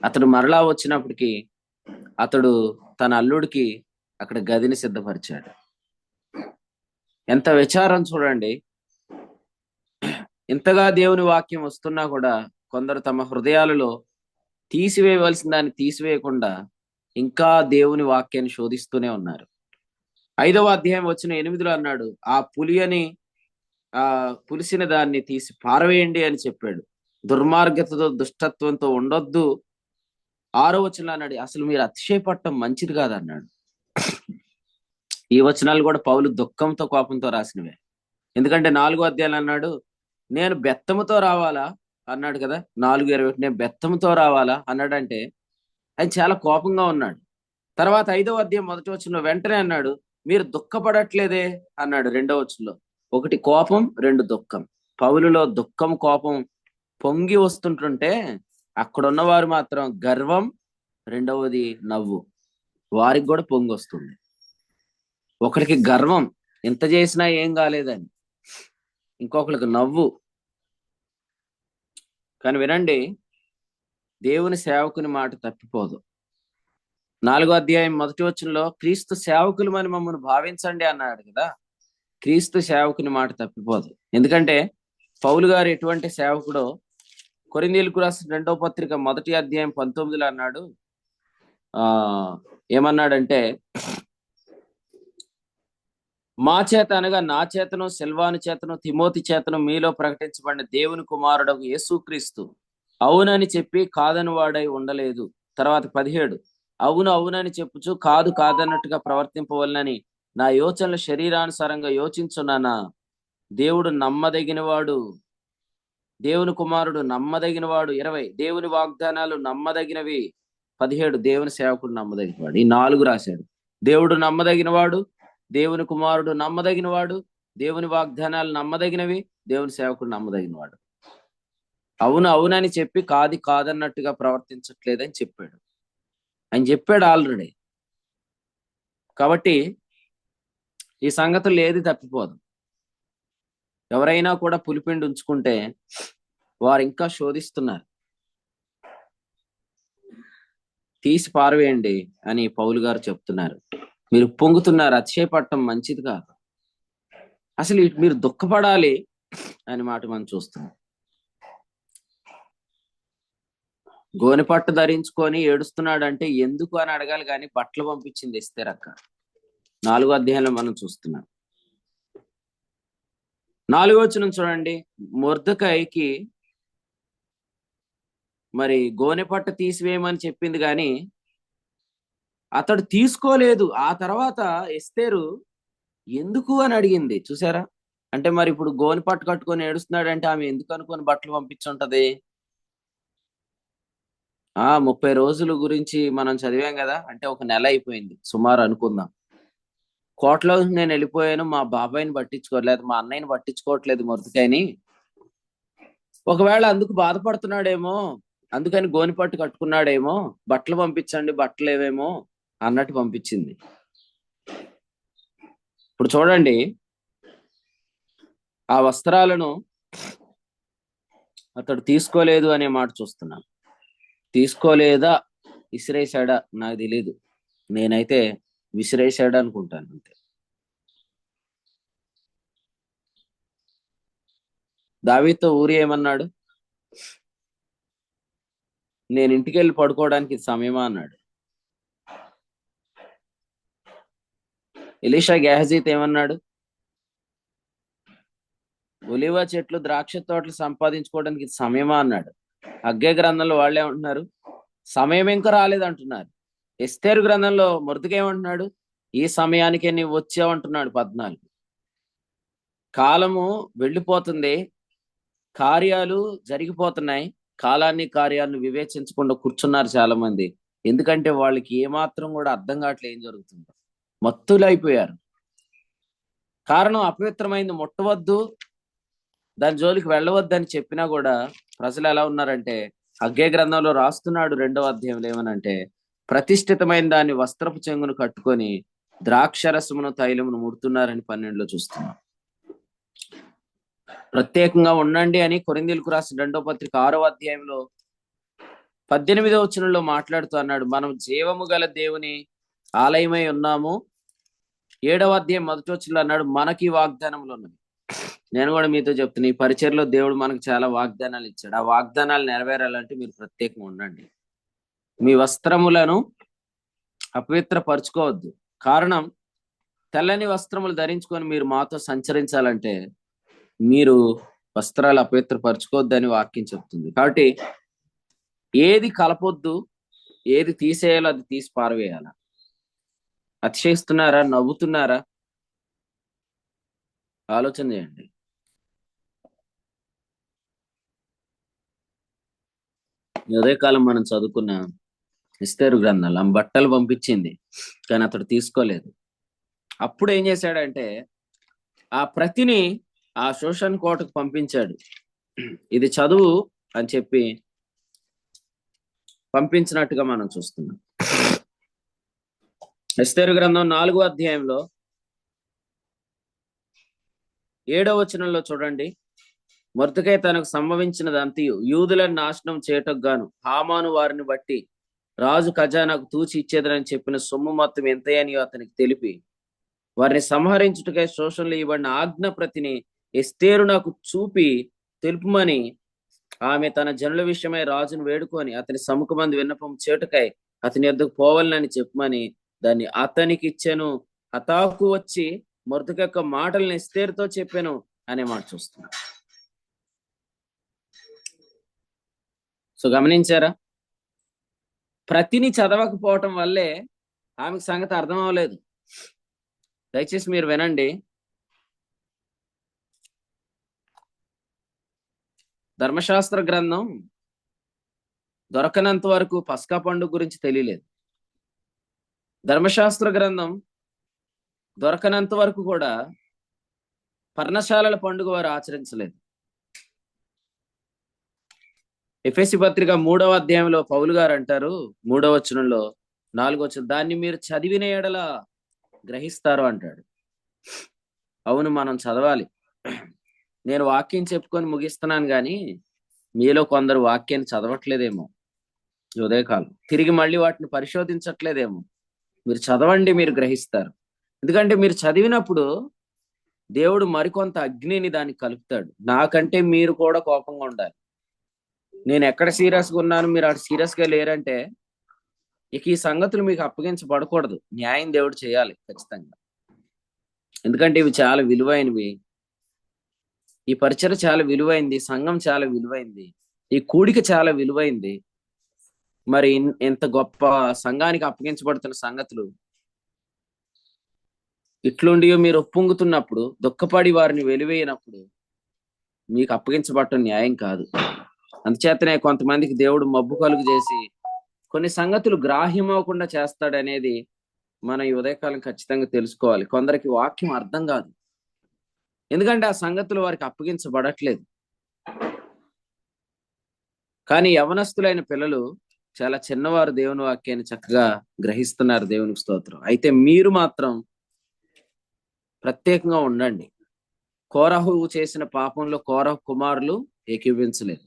[SPEAKER 1] అతడు మరలా వచ్చినప్పటికీ అతడు తన అల్లుడికి అక్కడ గదిని సిద్ధపరిచాడు. ఎంత విచారం చూడండి. ఇంతగా దేవుని వాక్యం వస్తున్నా కూడా కొందరు తమ హృదయాలలో తీసివేయవలసిన దాన్ని తీసివేయకుండా ఇంకా దేవుని వాక్యాన్ని శోధిస్తూనే ఉన్నారు. 5వ అధ్యాయం వచ్చిన 8లో అన్నాడు, ఆ పులిసిన దాన్ని తీసి పారవేయండి అని చెప్పాడు. దుర్మార్గతతో దుష్టత్వంతో ఉండొద్దు. 6వ వచనంలో అన్నాడు, అసలు మీరు అతిశయపడటం మంచిది కాదన్నాడు. ఈ వచనాలు కూడా పౌలు దుఃఖంతో కోపంతో రాసినవే. ఎందుకంటే 4వ అధ్యాయంలో అన్నాడు, నేను బెత్తముతో రావాలా అన్నాడు కదా. 4:21 నేను బెత్తముతో రావాలా అన్నాడంటే ఆయన చాలా కోపంగా ఉన్నాడు. తర్వాత 5వ అధ్యాయం మొదటి వచనంలో వెంటనే అన్నాడు, మీరు దుఃఖపడట్లేదే అన్నాడు. 2వ వచనంలో 1 కోపం, 2 దుఃఖం. పౌలులో దుఃఖం కోపం పొంగి వస్తుంటుంటే అక్కడ ఉన్నవారు మాత్రం గర్వం, 2వది నవ్వు. వారికి కూడా పొంగి వస్తుంది. ఒకరికి గర్వం, ఎంత చేసినా ఏం కాలేదని. ఇంకొకరికి నవ్వు. కానీ వినండి, దేవుని సేవకుని మాట తప్పిపోదు. 4వ అధ్యాయం మొదటి వచనంలో క్రీస్తు సేవకులమని మమ్మల్ని భావించండి అన్నాడు కదా. క్రీస్తు సేవకుని మాట తప్పిపోదు. ఎందుకంటే పౌలు గారు ఎటువంటి సేవకుడో కొరింథీయులకు రాసిన 2వ పత్రిక మొదటి అధ్యాయం 19లో అన్నాడు. ఏమన్నాడంటే, మా చేత అనగా నా చేతను, సిల్వాను చేతను, తిమోతి చేతను మీలో ప్రకటించబడిన దేవుని కుమారుడు యేసుక్రీస్తు అవునని చెప్పి కాదని వాడై ఉండలేదు. తర్వాత 17, అవును అవునని చెప్పుచు కాదు కాదన్నట్టుగా ప్రవర్తింపవలనని నా యోచనలు శరీరానుసారంగా యోచించున్నానా. దేవుడు నమ్మదగినవాడు, దేవుని కుమారుడు నమ్మదగినవాడు. 20, దేవుని వాగ్దానాలు నమ్మదగినవి. 17, దేవుని సేవకుడు నమ్మదగినవాడు. ఈ 4 రాశాడు. దేవుడు నమ్మదగినవాడు, దేవుని కుమారుడు నమ్మదగినవాడు, దేవుని వాగ్దానాలు నమ్మదగినవి, దేవుని సేవకుడు నమ్మదగినవాడు. అవును అవునని చెప్పి కాది కాదన్నట్టుగా ప్రవర్తించట్లేదని చెప్పాడు. ఆయన చెప్పాడు ఆల్రెడీ. కాబట్టి ఈ సంగతులు ఏది తప్పిపోదు. ఎవరైనా కూడా పులిపిండి ఉంచుకుంటే వారు ఇంకా శోధిస్తున్నారు. తీసి పారవేయండి అని పౌలు గారు చెప్తున్నారు. మీరు పొంగుతున్నారు, అతిశయపడటం మంచిది కాదు. అసలు మీరు దుఃఖపడాలి అని మాట మనం చూస్తున్నాం. గోనెపట్టు ధరించుకొని ఏడుస్తున్నాడంటే ఎందుకు అని అడగాలి, కానీ బట్టలు పంపించింది ఎస్తేర్ అక్క. 4వ అధ్యాయంలో మనం చూస్తున్నాం. 4వ వచనం చూడండి. మొర్దెకైకి మరి గోనెపట్టు తీసివేయమని చెప్పింది కానీ అతడు తీసుకోలేదు. ఆ తర్వాత ఎస్తేరు ఎందుకు అని అడిగింది. చూసారా? అంటే మరి ఇప్పుడు గోనెపట్టు కట్టుకొని ఏడుస్తున్నాడంటే ఆమె ఎందుకు అనుకొని బట్టలు పంపించుంటది. 30 రోజుల గురించి మనం చదివాం కదా. అంటే 1 నెల అయిపోయింది సుమారు అనుకుందాం. కోటలో నేను వెళ్ళిపోయాను, మా బాబాయిని పట్టించుకోవట్లేదు, మా అన్నయ్యని పట్టించుకోవట్లేదు మొర్దెకైని. ఒకవేళ అందుకు బాధపడుతున్నాడేమో, అందుకని గోనెపట్టు కట్టుకున్నాడేమో, బట్టలు పంపించండి, బట్టలు ఏవేమో అన్నట్టు పంపించింది. ఇప్పుడు చూడండి, ఆ వస్త్రాలను అతడు తీసుకోలేదు అనే మాట చూస్తున్నాం. తీసుకోలేదా విసిరేశాడా నాకు తెలీదు. నేనైతే విసిరేశాడు అనుకుంటాను అంతే. దావీదుతో ఊరి ఏమన్నాడు? నేను ఇంటికి వెళ్ళి పడుకోవడానికి ఇది సమయమా అన్నాడు. ఎలీషా గెహజీతో ఏమన్నాడు? ఒలివ చెట్లు ద్రాక్ష తోటలు సంపాదించుకోవడానికి ఇది సమయమా అన్నాడు. హగ్గై గ్రంథంలో వాళ్ళే ఉంటున్నారు, సమయం ఇంకా రాలేదంటున్నారు. ఎస్తేరు గ్రంథంలో మొర్దెకై ఏమంటున్నాడు? ఈ సమయానికే నీవు వచ్చావంటున్నాడు 14. కాలము వెళ్ళిపోతుంది, కార్యాలు జరిగిపోతున్నాయి. కాలాన్ని కార్యాలను వివేచించకుండా కూర్చున్నారు చాలా మంది. ఎందుకంటే వాళ్ళకి ఏమాత్రం కూడా అర్థం కావట్లేదు ఏం జరుగుతుందో, మత్తులైపోయారు. కారణం అపవిత్రమైంది ముట్టవద్దు, దాని జోలికి వెళ్ళవద్దని చెప్పినా కూడా ప్రజలు ఎలా ఉన్నారంటే, హగ్గై గ్రంథంలో రాస్తున్నాడు 2వ అధ్యాయంలో ఏమనంటే, ప్రతిష్ఠితమైన దాన్ని వస్త్రపు చెంగును కట్టుకొని ద్రాక్షరసమును తైలమును ముడుతున్నారని 12లో చూస్తున్నాం. ప్రత్యేకంగా ఉండండి అని కొరింథీయులకు రాసిన 2వ పత్రిక 6వ అధ్యాయంలో 18వ వచనంలో మాట్లాడుతూ అన్నాడు, మనం జీవము గల దేవుని ఆలయమై ఉన్నాము. 7వ అధ్యాయం 1వ వచనంలో అన్నాడు, మనకి వాగ్దానములు ఉన్నవి. నేను కూడా మీతో చెప్తున్నా, ఈ పరిచర్లో దేవుడు మనకు చాలా వాగ్దానాలు ఇచ్చాడు. ఆ వాగ్దానాలు నెరవేరాలంటే మీరు ప్రత్యేకంగా ఉండండి. మీ వస్త్రములను అపవిత్రపరచుకోవద్దు. కారణం, తెల్లని వస్త్రములు ధరించుకొని మీరు మాతో సంచరించాలంటే మీరు వస్త్రాలు అపవిత్రపరచుకోవద్దని వాక్యం చెప్తుంది. కాబట్టి ఏది కలపొద్దు, ఏది తీసేయాలో అది తీసి పారవేయాల. అతిశయిస్తున్నారా? నవ్వుతున్నారా? ఆలోచన చేయండి. ఉదయకాలం మనం చదువుకున్న ఎస్తేరు గ్రంథాలు, ఆమె బట్టలు పంపించింది కానీ అతడు తీసుకోలేదు. అప్పుడు ఏం చేశాడంటే ఆ ప్రతిని ఆ శోషణ కోటకు పంపించాడు. ఇది చదువు అని చెప్పి పంపించినట్టుగా మనం చూస్తున్నాం. ఎస్తేరు గ్రంథం 4వ అధ్యాయంలో 7వ వచనంలో చూడండి, మొర్దెకై తనకు సంభవించినదంతయు యూదులను నాశనం చేయటకు గాను హామాను వారిని బట్టి రాజు ఖజానాకు తూచి ఇచ్చేదని చెప్పిన సొమ్ము మొత్తం ఎంతయని అతనికి తెలిపి వారిని సంహరించుటకై శోషణలు ఇవ్వబడిన ఆజ్ఞ ప్రతిని ఎస్తేరు నాకు చూపి తెలుపుమని ఆమె తన జనుల విషయమై రాజును వేడుకొని అతని సముఖమందు విన్నపం చేటుకై అతని యొద్దకు పోవాలని చెప్పమని దాన్ని అతనికి ఇచ్చాను. హతాకు వచ్చి మొర్దెకై యొక్క మాటలను ఎస్తేరుతో చెప్పాను అనే మాట చూస్తున్నా. సో గమనించారా? ప్రతిని చదవకపోవటం వల్లే ఆమెకు సంగతి అర్థం అవ్వలేదు. దయచేసి మీరు వినండి. ధర్మశాస్త్ర గ్రంథం దొరకనంత వరకు పస్కా పండుగ గురించి తెలియలేదు. ధర్మశాస్త్ర గ్రంథం దొరకనంత వరకు కూడా పర్ణశాలల పండుగ వారు ఆచరించలేదు. ఎఫెసీ పత్రిక 3వ అధ్యాయంలో పౌలు గారు అంటారు, 3వ వచనంలో 4వ వచనం, దాన్ని మీరు చదివిన ఎడల గ్రహిస్తారు అంటాడు. అవును, మనం చదవాలి. నేను వాక్యం చెప్పుకొని ముగిస్తున్నాను కానీ మీలో కొందరు వాక్యాన్ని చదవట్లేదేమో, ఉదయకాలం తిరిగి మళ్ళీ వాటిని పరిశోధించట్లేదేమో. మీరు చదవండి, మీరు గ్రహిస్తారు. ఎందుకంటే మీరు చదివినప్పుడు దేవుడు మరికొంత అగ్నిని దానికి కలుపుతాడు. నాకంటే మీరు కూడా కోపంగా ఉండాలి. నేను ఎక్కడ సీరియస్గా ఉన్నాను, మీరు అక్కడ సీరియస్గా లేరంటే ఇక ఈ సంగతులు మీకు అప్పగించబడకూడదు. న్యాయం దేవుడు చేయాలి ఖచ్చితంగా. ఎందుకంటే ఇవి చాలా విలువైనవి. ఈ పరిచర్య చాలా విలువైంది, సంఘం చాలా విలువైంది, ఈ కూడిక చాలా విలువైంది. మరి ఎంత గొప్ప సంఘానికి అప్పగించబడుతున్న సంగతులు ఇట్లుండి మీరు ఒప్పొంగుతున్నప్పుడు, దుఃఖపడి వారిని వెలివేయనప్పుడు మీకు అప్పగించబడటం న్యాయం కాదు. అందుచేతనే కొంతమందికి దేవుడు మబ్బు కలుగు చేసి కొన్ని సంగతులు గ్రాహ్యమవకుండా చేస్తాడనేది మన ఈ ఉదయకాలం ఖచ్చితంగా తెలుసుకోవాలి. కొందరికి వాక్యం అర్థం కాదు, ఎందుకంటే ఆ సంగతులు వారికి అప్పగించబడట్లేదు. కానీ యవనస్తులైన పిల్లలు చాలా చిన్నవారు దేవుని వాక్యాన్ని చక్కగా గ్రహిస్తున్నారు. దేవునికి స్తోత్రం. అయితే మీరు మాత్రం ప్రత్యేకంగా ఉండండి. కోరహు చేసిన పాపంలో కోరహు కుమారులు ఏకీవించలేదు.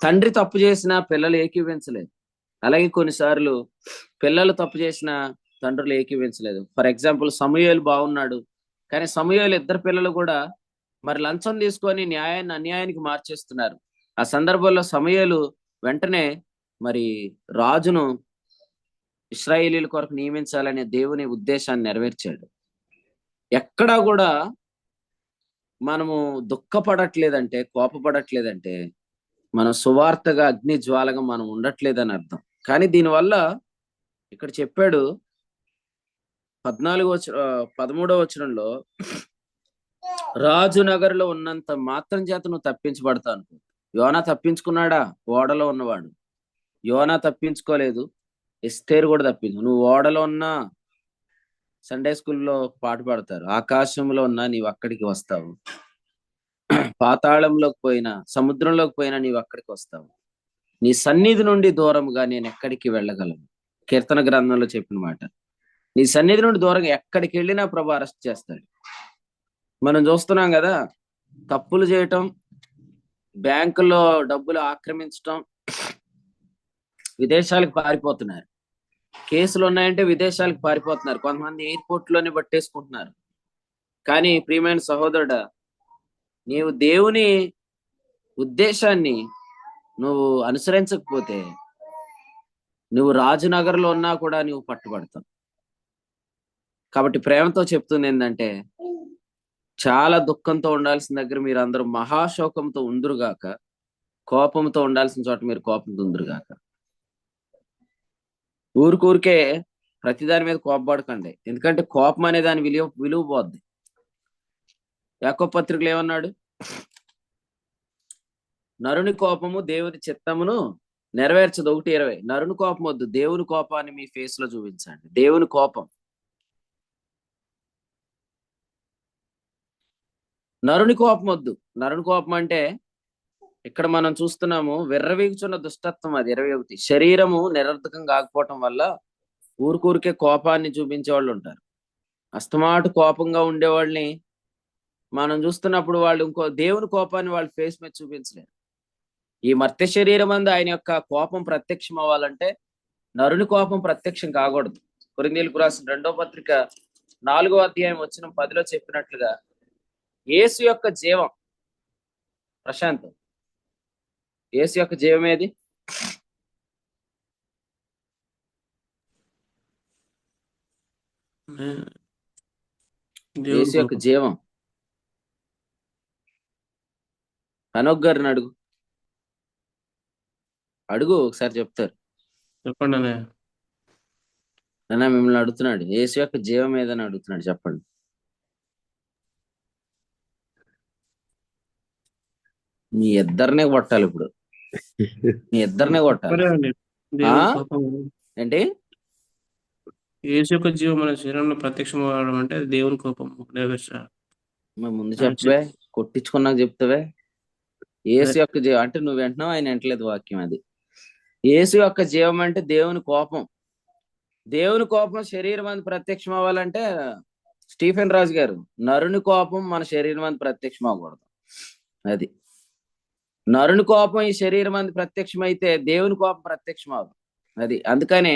[SPEAKER 1] తండ్రి తప్పు చేసిన పిల్లలు ఏకీవించలేదు. అలాగే కొన్నిసార్లు పిల్లలు తప్పు చేసిన తండ్రులు ఏకీవించలేదు. ఫర్ ఎగ్జాంపుల్, సమూయేలు బాగున్నాడు, కానీ సమూయేలు ఇద్దరు పిల్లలు కూడా మరి లంచం తీసుకొని న్యాయాన్ని అన్యాయానికి మార్చేస్తున్నారు. ఆ సందర్భంలో సమూయేలు వెంటనే మరి రాజును ఇశ్రాయేలీల కొరకు నియమించాలనే దేవుని ఉద్దేశాన్ని నెరవేర్చాడు. ఎక్కడా కూడా మనము దుఃఖపడట్లేదంటే, కోపపడట్లేదంటే మనం సువార్తగా అగ్ని జ్వాలగా మనం ఉండట్లేదని అర్థం. కానీ దీనివల్ల ఇక్కడ చెప్పాడు 13వ వచనంలో, రాజు నగరులో ఉన్నంత మాత్రం చేత నువ్వు తప్పించబడతావు అనుకో. యోనా తప్పించుకున్నాడా? ఓడలో ఉన్నవాడు. యోనా తప్పించుకోలేదు. ఎస్తేరు కూడా నువ్వు ఓడలో ఉన్నా, సండే స్కూల్లో పాట పాడతారు, ఆకాశంలో ఉన్నా నీవు అక్కడికి వస్తావు, పాతాళంలోకి పోయినా, సముద్రంలోకి పోయినా నీవు అక్కడికి వస్తావు, నీ సన్నిధి నుండి దూరంగా నేను ఎక్కడికి వెళ్ళగలను. కీర్తన గ్రంథంలో చెప్పిన మాట. నీ సన్నిధి నుండి దూరంగా ఎక్కడికి వెళ్ళినా ప్రభు అరెస్ట్ చేస్తాడు. మనం చూస్తున్నాం కదా, తప్పులు చేయటం, బ్యాంకుల్లో డబ్బులు ఆక్రమించటం, విదేశాలకు పారిపోతున్నారు. కేసులు ఉన్నాయంటే విదేశాలకు పారిపోతున్నారు. కొంతమంది ఎయిర్పోర్ట్ లోనే పట్టేసుకుంటున్నారు. కానీ ప్రియమైన సహోదరుడా, నీవు దేవుని ఉద్దేశాన్ని నువ్వు అనుసరించకపోతే నువ్వు రాజనగర్లో ఉన్నా కూడా నువ్వు పట్టుబడతావు. కాబట్టి ప్రేమతో చెప్తుంది ఏంటంటే, చాలా దుఃఖంతో ఉండాల్సిన దగ్గర మీరు అందరూ మహాశోకంతో ఉందురుగాక, కోపంతో ఉండాల్సిన చోట మీరు కోపంతో ఉందురుగాక. ఊరికే ప్రతిదాని మీద కోపపడకండి, ఎందుకంటే కోపం అనే దాని విలువ పోద్ది. యాకోబు పత్రికలో ఏమన్నాడు? నరుని కోపము దేవుని చిత్తమును నెరవేర్చదు. 1:20. నరుని కోపం వద్దు, దేవుని కోపాన్ని మీ ఫేస్ లో చూపించండి. దేవుని కోపం, నరుని కోపం వద్దు. నరుని కోపం అంటే ఇక్కడ మనం చూస్తున్నాము, విర్రవీగుచున్న దుష్టత్వం. అది 21. శరీరము నిరర్థకం కాకపోవటం వల్ల ఊరికే కోపాన్ని చూపించే వాళ్ళు ఉంటారు. అస్తమాటు కోపంగా ఉండేవాళ్ళని మనం చూస్తున్నప్పుడు వాళ్ళు ఇంకో దేవుని కోపాన్ని వాళ్ళ ఫేస్ మీద చూపించలేరు. ఈ మర్త్య శరీరం అందు ఆయన యొక్క కోపం ప్రత్యక్షం అవ్వాలంటే నరుని కోపం ప్రత్యక్షం కాకూడదు. కొరింథీయులకు రాసిన 2వ పత్రిక 4వ అధ్యాయం 10 చెప్పినట్లుగా, యేసు యొక్క జీవం, ప్రశాంత్, యేసు యొక్క జీవం ఏది? యేసు యొక్క జీవం అనోక్ గారిని అడుగు ఒకసారి చెప్తారు.
[SPEAKER 2] చెప్పండి
[SPEAKER 1] అన్న మిమ్మల్ని అడుగుతున్నాడు, యేసు యొక్క జీవం ఏదని అడుగుతున్నాడు, చెప్పండి. మీ ఇద్దరినే కొట్టాలి ఇప్పుడు, మీ ఇద్దరినే కొట్టాలి. ఏంటి?
[SPEAKER 2] యేసు యొక్క జీవం మన శరీరంలో ప్రత్యక్షం అవ్వడం అంటే దేవుని కోపం.
[SPEAKER 1] ముందు చెప్పవే, కొట్టించుకున్నాక చెప్తావే. యేసు యొక్క జీవం అంటే నువ్వు వింటున్నావు, ఆయన వింటలేదు వాక్యం. అది యేసు యొక్క జీవం అంటే దేవుని కోపం. దేవుని కోపం శరీరం అందు ప్రత్యక్షం అవ్వాలంటే స్టీఫెన్ రాజు గారు, నరుని కోపం మన శరీరం అందు ప్రత్యక్షం అవ్వకూడదు. అది నరుని కోపం ఈ శరీరం అందు ప్రత్యక్షం అయితే దేవుని కోపం ప్రత్యక్షం అవ్వదు. అది అందుకనే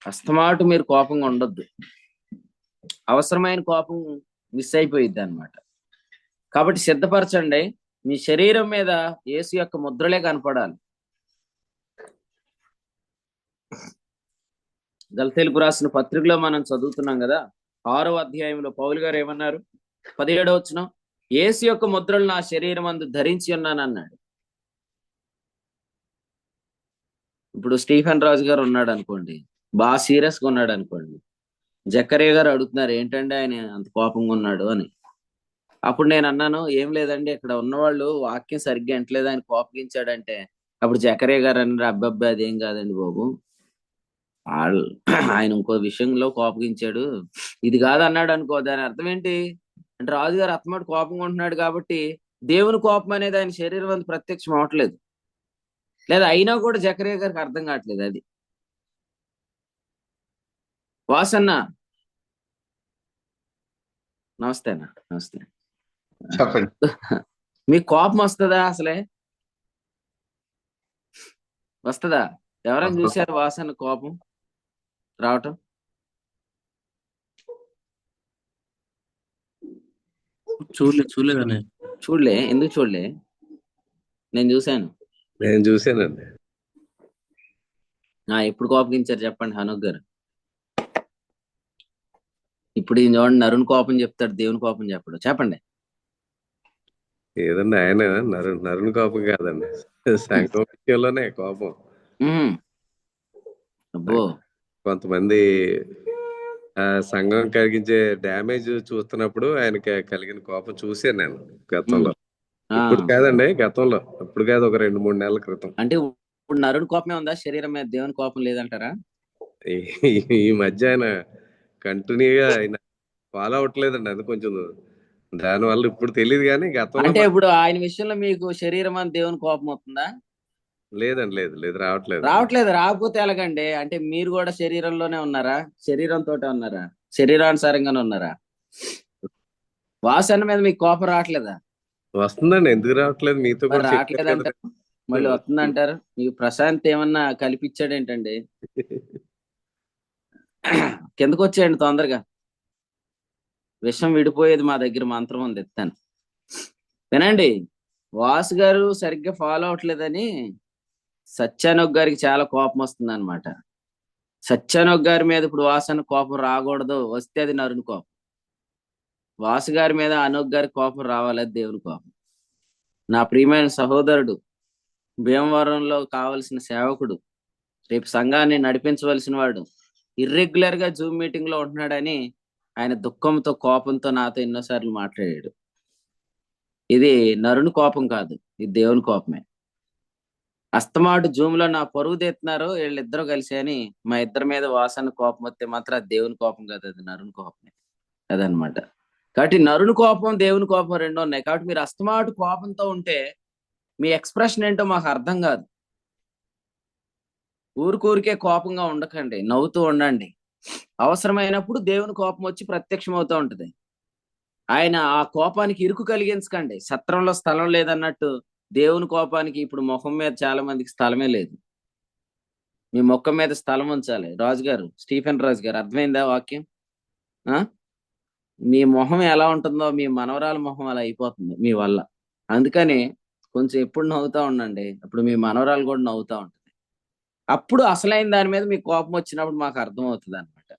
[SPEAKER 1] అస్తమాటు మీరు కోపంగా ఉండొద్దు. అవసరమైన కోపం మిస్ అయిపోయిద్ది అన్నమాట. కాబట్టి సిద్ధపరచండి, మీ శరీరం మీద యేసు యొక్క ముద్రలే కనపడాలి. గలతీయులకు రాసిన పత్రికలో మనం చదువుతున్నాం కదా, 6వ అధ్యాయంలో పౌలు గారు ఏమన్నారు? 17వ వచనం, యేసు యొక్క ముద్రలు నా శరీరం అందు ధరించి ఉన్నాను అన్నాడు. ఇప్పుడు స్టీఫెన్ రాజు గారు ఉన్నాడు అనుకోండి, బాగా సీరియస్ గా ఉన్నాడు అనుకోండి, జకరియా గారు అడుగుతున్నారు ఏంటంటే ఆయన అంత కోపంగా ఉన్నాడు అని. అప్పుడు నేను అన్నాను, ఏం లేదండి, ఇక్కడ ఉన్నవాళ్ళు వాక్యం సరిగ్గా ఎంటలేదు, ఆయన కోపగించాడంటే. అప్పుడు జకరియా గారు అన్నారు, అబ్బాబ్బా అదేం కాదండి బాబు, ఆయన ఇంకో విషయంలో కోపగించాడు, ఇది కాదు అన్నాడు అనుకో. దాని అర్థం ఏంటి అంటే, రాజుగారు అత్తమాట కోపంగా ఉంటున్నాడు కాబట్టి దేవుని కోపం అనేది ఆయన శరీరం అంత ప్రత్యక్షం అవట్లేదు, లేదా అయినా కూడా జకరియా గారికి అర్థం కావట్లేదు. అది వాసన్న, నమస్తే అన్న. నమస్తే.
[SPEAKER 4] చెప్పండి.
[SPEAKER 1] మీకు కోపం వస్తుందా? అసలే వస్తుందా? ఎవరైనా చూసారు వాసన కోపం రావటం?
[SPEAKER 2] చూడలేదనే.
[SPEAKER 1] చూడలే. ఎందుకు చూడలే? నేను చూశాను.
[SPEAKER 4] నేను చూశానండి.
[SPEAKER 1] ఎప్పుడు కోపగించారు చెప్పండి హనుక్ గారు. ఇప్పుడు ఈయన చూడండి, నరుని కోపం చెప్తాడు, దేవుని కోపం చెప్పడు. చెప్పండి.
[SPEAKER 4] ఏదండి ఆయన నరుని కోపం కాదండి, సంఘం విషయంలోనే కోపం.
[SPEAKER 1] ఉహుం. అబ్బో.
[SPEAKER 4] కొంతమంది సంఘం కలిగించే డ్యామేజ్ చూస్తున్నప్పుడు ఆయనకి కలిగిన కోపం చూశాను నేను గతంలో. ఇప్పుడు కాదండి, గతంలో. ఇప్పుడు కాదు, ఒక 2-3 నెలల క్రితం.
[SPEAKER 1] అంటే ఇప్పుడు నరుని కోపమే ఉందా, శరీరం మీద దేవుని కోపం లేదంటారా?
[SPEAKER 4] ఈ మధ్య ఆయన కంటిన్యూగా ఆయన ఫాలో అవ్వట్లేదండి, అది కొంచెం దానివల్ల ఇప్పుడు తెలియదు కానీ గతంలో
[SPEAKER 1] అంటే ఇప్పుడు ఆయన విషయంలో మీకు శరీరం అని దేవుని కోపం అవుతుందా?
[SPEAKER 4] లేదండి, లేదు రావట్లేదు.
[SPEAKER 1] రాకపోతే ఎలాగండి? అంటే మీరు కూడా శరీరంలోనే ఉన్నారా? శరీరంతో ఉన్నారా? శరీరానుసారంగానే ఉన్నారా? వాసన మీద మీకు కోపం రావట్లేదా?
[SPEAKER 4] వస్తుందండి, ఎందుకు రావట్లేదు? మీతో
[SPEAKER 1] మరి
[SPEAKER 4] కూడా చెప్పాను కదా.
[SPEAKER 1] రావట్లేదంటారు, మళ్ళీ వస్తుందంటారు. మీకు ప్రశాంత్ ఏమన్నా కల్పించాడు ఏంటండి? కిందకు వచ్చేయండి తొందరగా. విషం విడిపోయేది మా దగ్గర మంత్రం ఉంది, ఎత్తాను. వినండి, వాసు గారు సరిగ్గా ఫాలో అవట్లేదని సత్యానోగ్ గారికి చాలా కోపం వస్తుంది అనమాట. సత్యానోగ్ గారి మీద ఇప్పుడు వాసన కోపం రాకూడదు, వస్తే అది నరుని కోపం. వాసు గారి మీద అనోగ్ గారి కోపం రావాలి, అది దేవుని కోపం. నా ప్రియమైన సహోదరుడు, భీమవరంలో కావలసిన సేవకుడు, రేపు సంఘాన్ని నడిపించవలసిన వాడు, ఇర్రెగ్యులర్ గా జూమ్ మీటింగ్ లో ఉంటున్నాడని ఆయన దుఃఖంతో కోపంతో నాతో ఎన్నోసార్లు మాట్లాడాడు. ఇది నరుని కోపం కాదు, ఇది దేవుని కోపమే. అస్తమాటు జూమ్ లో నా పరువు తెస్తున్నారు వీళ్ళిద్దరూ కలిసి అని మా ఇద్దరి మీద వాసన కోపం వస్తే మాత్రం అది దేవుని కోపం కాదు, అది నరుని కోపమే. అదనమాట. కాబట్టి నరుని కోపం దేవుని కోపం రెండో ఉన్నాయి. కాబట్టి మీరు అస్తమాటు కోపంతో ఉంటే మీ ఎక్స్ప్రెషన్ ఏంటో మాకు అర్థం కాదు. ఊరికే కోపంగా ఉండకండి, నవ్వుతూ ఉండండి. అవసరమైనప్పుడు దేవుని కోపం వచ్చి ప్రత్యక్షం అవుతూ ఉంటది. ఆయన ఆ కోపానికి ఇరుకు కలిగించకండి. సత్రంలో స్థలం లేదన్నట్టు దేవుని కోపానికి ఇప్పుడు ముఖం మీద చాలా మందికి స్థలమే లేదు. మీ ముఖం మీద స్థలం ఉంచాలి. రాజుగారు, స్టీఫెన్ రాజు గారు, అర్థమైందా వాక్యం? మీ మొహం ఎలా ఉంటుందో మీ మనవరాల మొహం అలా అయిపోతుంది మీ వల్ల. అందుకని కొంచెం ఎప్పుడు నవ్వుతా ఉండండి, అప్పుడు మీ మనవరాలు కూడా నవ్వుతా ఉంటుంది. అప్పుడు అసలైన దాని మీద మీకు కోపం వచ్చినప్పుడు మాకు అర్థం అవుతుంది అనమాట.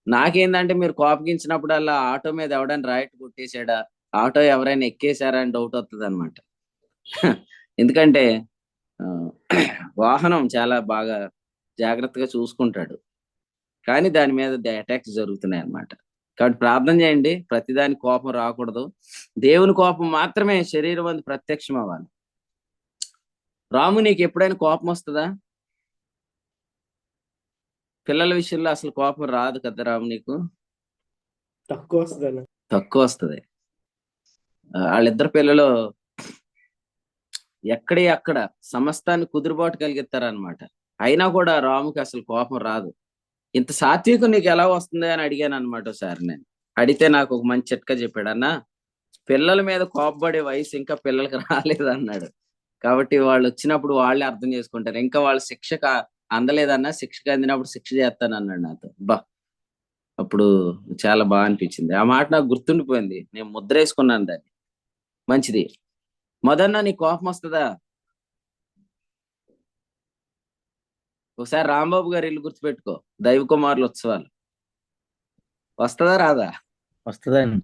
[SPEAKER 1] నాకేందంటే మీరు కోపగించినప్పుడల్లా ఆటో మీద ఎవడైనా రాయిట్ కొట్టేసాడా, ఆటో ఎవరైనా ఎక్కేశారా అని డౌట్ వస్తుంది అనమాట. ఎందుకంటే వాహనం చాలా బాగా జాగ్రత్తగా చూసుకుంటాడు, కానీ దాని మీద అటాక్స్ జరుగుతున్నాయి అన్నమాట. కాబట్టి ప్రార్థన చేయండి, ప్రతిదానికి కోపం రాకూడదు. దేవుని కోపం మాత్రమే శరీరం అందు ప్రత్యక్షం అవ్వాలి. రాము, నీకు ఎప్పుడైనా కోపం వస్తుందా? పిల్లల విషయంలో అసలు కోపం రాదు కదా రాము నీకు? తక్కువ వస్తుంది. వాళ్ళిద్దరు పిల్లలు అక్కడ సమస్తాన్ని కుదురుబాటు కలిగిస్తారనమాట. అయినా కూడా రాముకి అసలు కోపం రాదు. ఇంత సాత్వికం నీకు ఎలా వస్తుంది అని అడిగాను అనమాట ఒకసారి. నేను అడిగితే నాకు ఒక మంచి చిట్కా చెప్పాడు. అన్న, పిల్లల మీద కోపపడే వయసు ఇంకా పిల్లలకి రాలేదు అన్నాడు. కాబట్టి వాళ్ళు వచ్చినప్పుడు వాళ్ళే అర్థం చేసుకుంటారు. ఇంకా వాళ్ళ శిక్షకు అందలేదన్నా, శిక్షకు అందినప్పుడు శిక్ష చేస్తాను అన్నాడు నాతో. అప్పుడు చాలా బాగా అనిపించింది. ఆ మాట నాకు గుర్తుండిపోయింది, నేను ముద్ర వేసుకున్నాను దాన్ని. మంచిది. మొదన్న నీ కోపం వస్తుందా? ఒకసారి రాంబాబు గారి ఇల్లు గుర్తుపెట్టుకో, దైవ కుమారుల ఉత్సవాలు. వస్తుందా రాదా?
[SPEAKER 5] వస్తుందండి.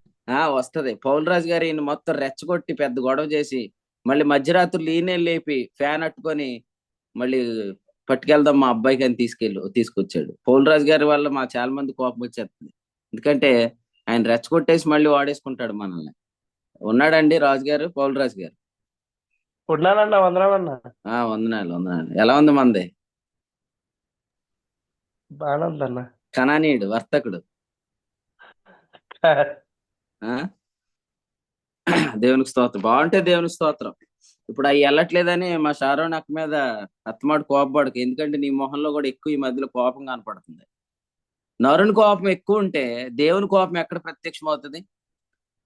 [SPEAKER 1] వస్తది. పౌలరాజు గారి మొత్తం రెచ్చగొట్టి పెద్ద గొడవ చేసి మళ్ళీ మధ్యరాత్రులు ఈయనే లేపి ఫ్యాన్ అట్టుకొని మళ్ళీ పట్టుకెళ్దాం మా అబ్బాయికి అని తీసుకొచ్చాడు. పౌలరాజు గారి వల్ల మా చాలా మంది కోపం వచ్చేస్తుంది. ఎందుకంటే ఆయన రెచ్చగొట్టేసి మళ్ళీ వాడేసుకుంటాడు మనల్ని. ఉన్నాడండి రాజుగారు, పౌలరాజు గారు?
[SPEAKER 5] ఉన్నానన్నా, వందనాలన్నా.
[SPEAKER 1] వందనాలు. ఎలా ఉంది మంది?
[SPEAKER 5] బాగానే ఉందన్నా.
[SPEAKER 1] కనానీయుడు, వర్తకుడు. దేవునికి స్తోత్రం. బాగుంటే దేవునికి స్తోత్రం. ఇప్పుడు అవి వెళ్ళట్లేదని మా షారోన్ అక్క మీద అత్తమాటు కోపపడకు, ఎందుకంటే నీ మొహంలో కూడా ఎక్కువ ఈ మధ్యలో కోపం కనపడుతుంది. నరుని కోపం ఎక్కువ ఉంటే దేవుని కోపం ఎక్కడ ప్రత్యక్షం అవుతుంది?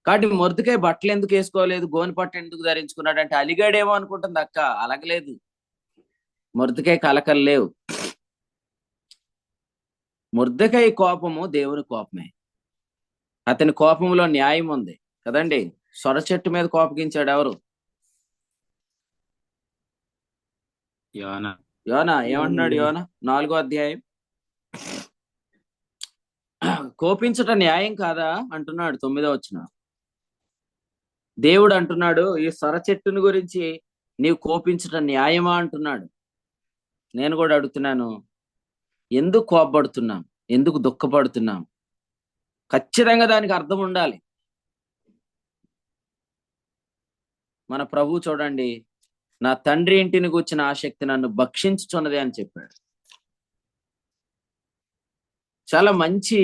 [SPEAKER 1] కాబట్టి మొర్దుకాయ బట్టలు ఎందుకు వేసుకోలేదు, గోని పట్టు ఎందుకు ధరించుకున్నాడు అంటే అలిగాడేమో అనుకుంటుంది అక్క. అలగలేదు, మొర్దుకాయ కలకలు లేవు. మొర్దెకై కోపము దేవుని కోపమే. అతని కోపంలో న్యాయం ఉంది కదండి. సొర చెట్టు మీద కోపగించాడు ఎవరు?
[SPEAKER 3] యోనా
[SPEAKER 1] యోనా ఏమంటున్నాడు? యోనా 4వ అధ్యాయం. కోపించట న్యాయం కాదా అంటున్నాడు 9వ వచనం. దేవుడు అంటున్నాడు, ఈ సొర చెట్టుని గురించి నీవు కోపించట న్యాయమా అంటున్నాడు. నేను కూడా అడుగుతున్నాను, ఎందుకు కోపపడుతున్నాం? ఎందుకు దుఃఖపడుతున్నాం? ఖచ్చితంగా దానికి అర్థం ఉండాలి. మన ప్రభు చూడండి, నా తండ్రి ఇంటిని కూర్చిన ఆసక్తి నన్ను భక్షించుచున్నది అని చెప్పాడు. చాలా మంచి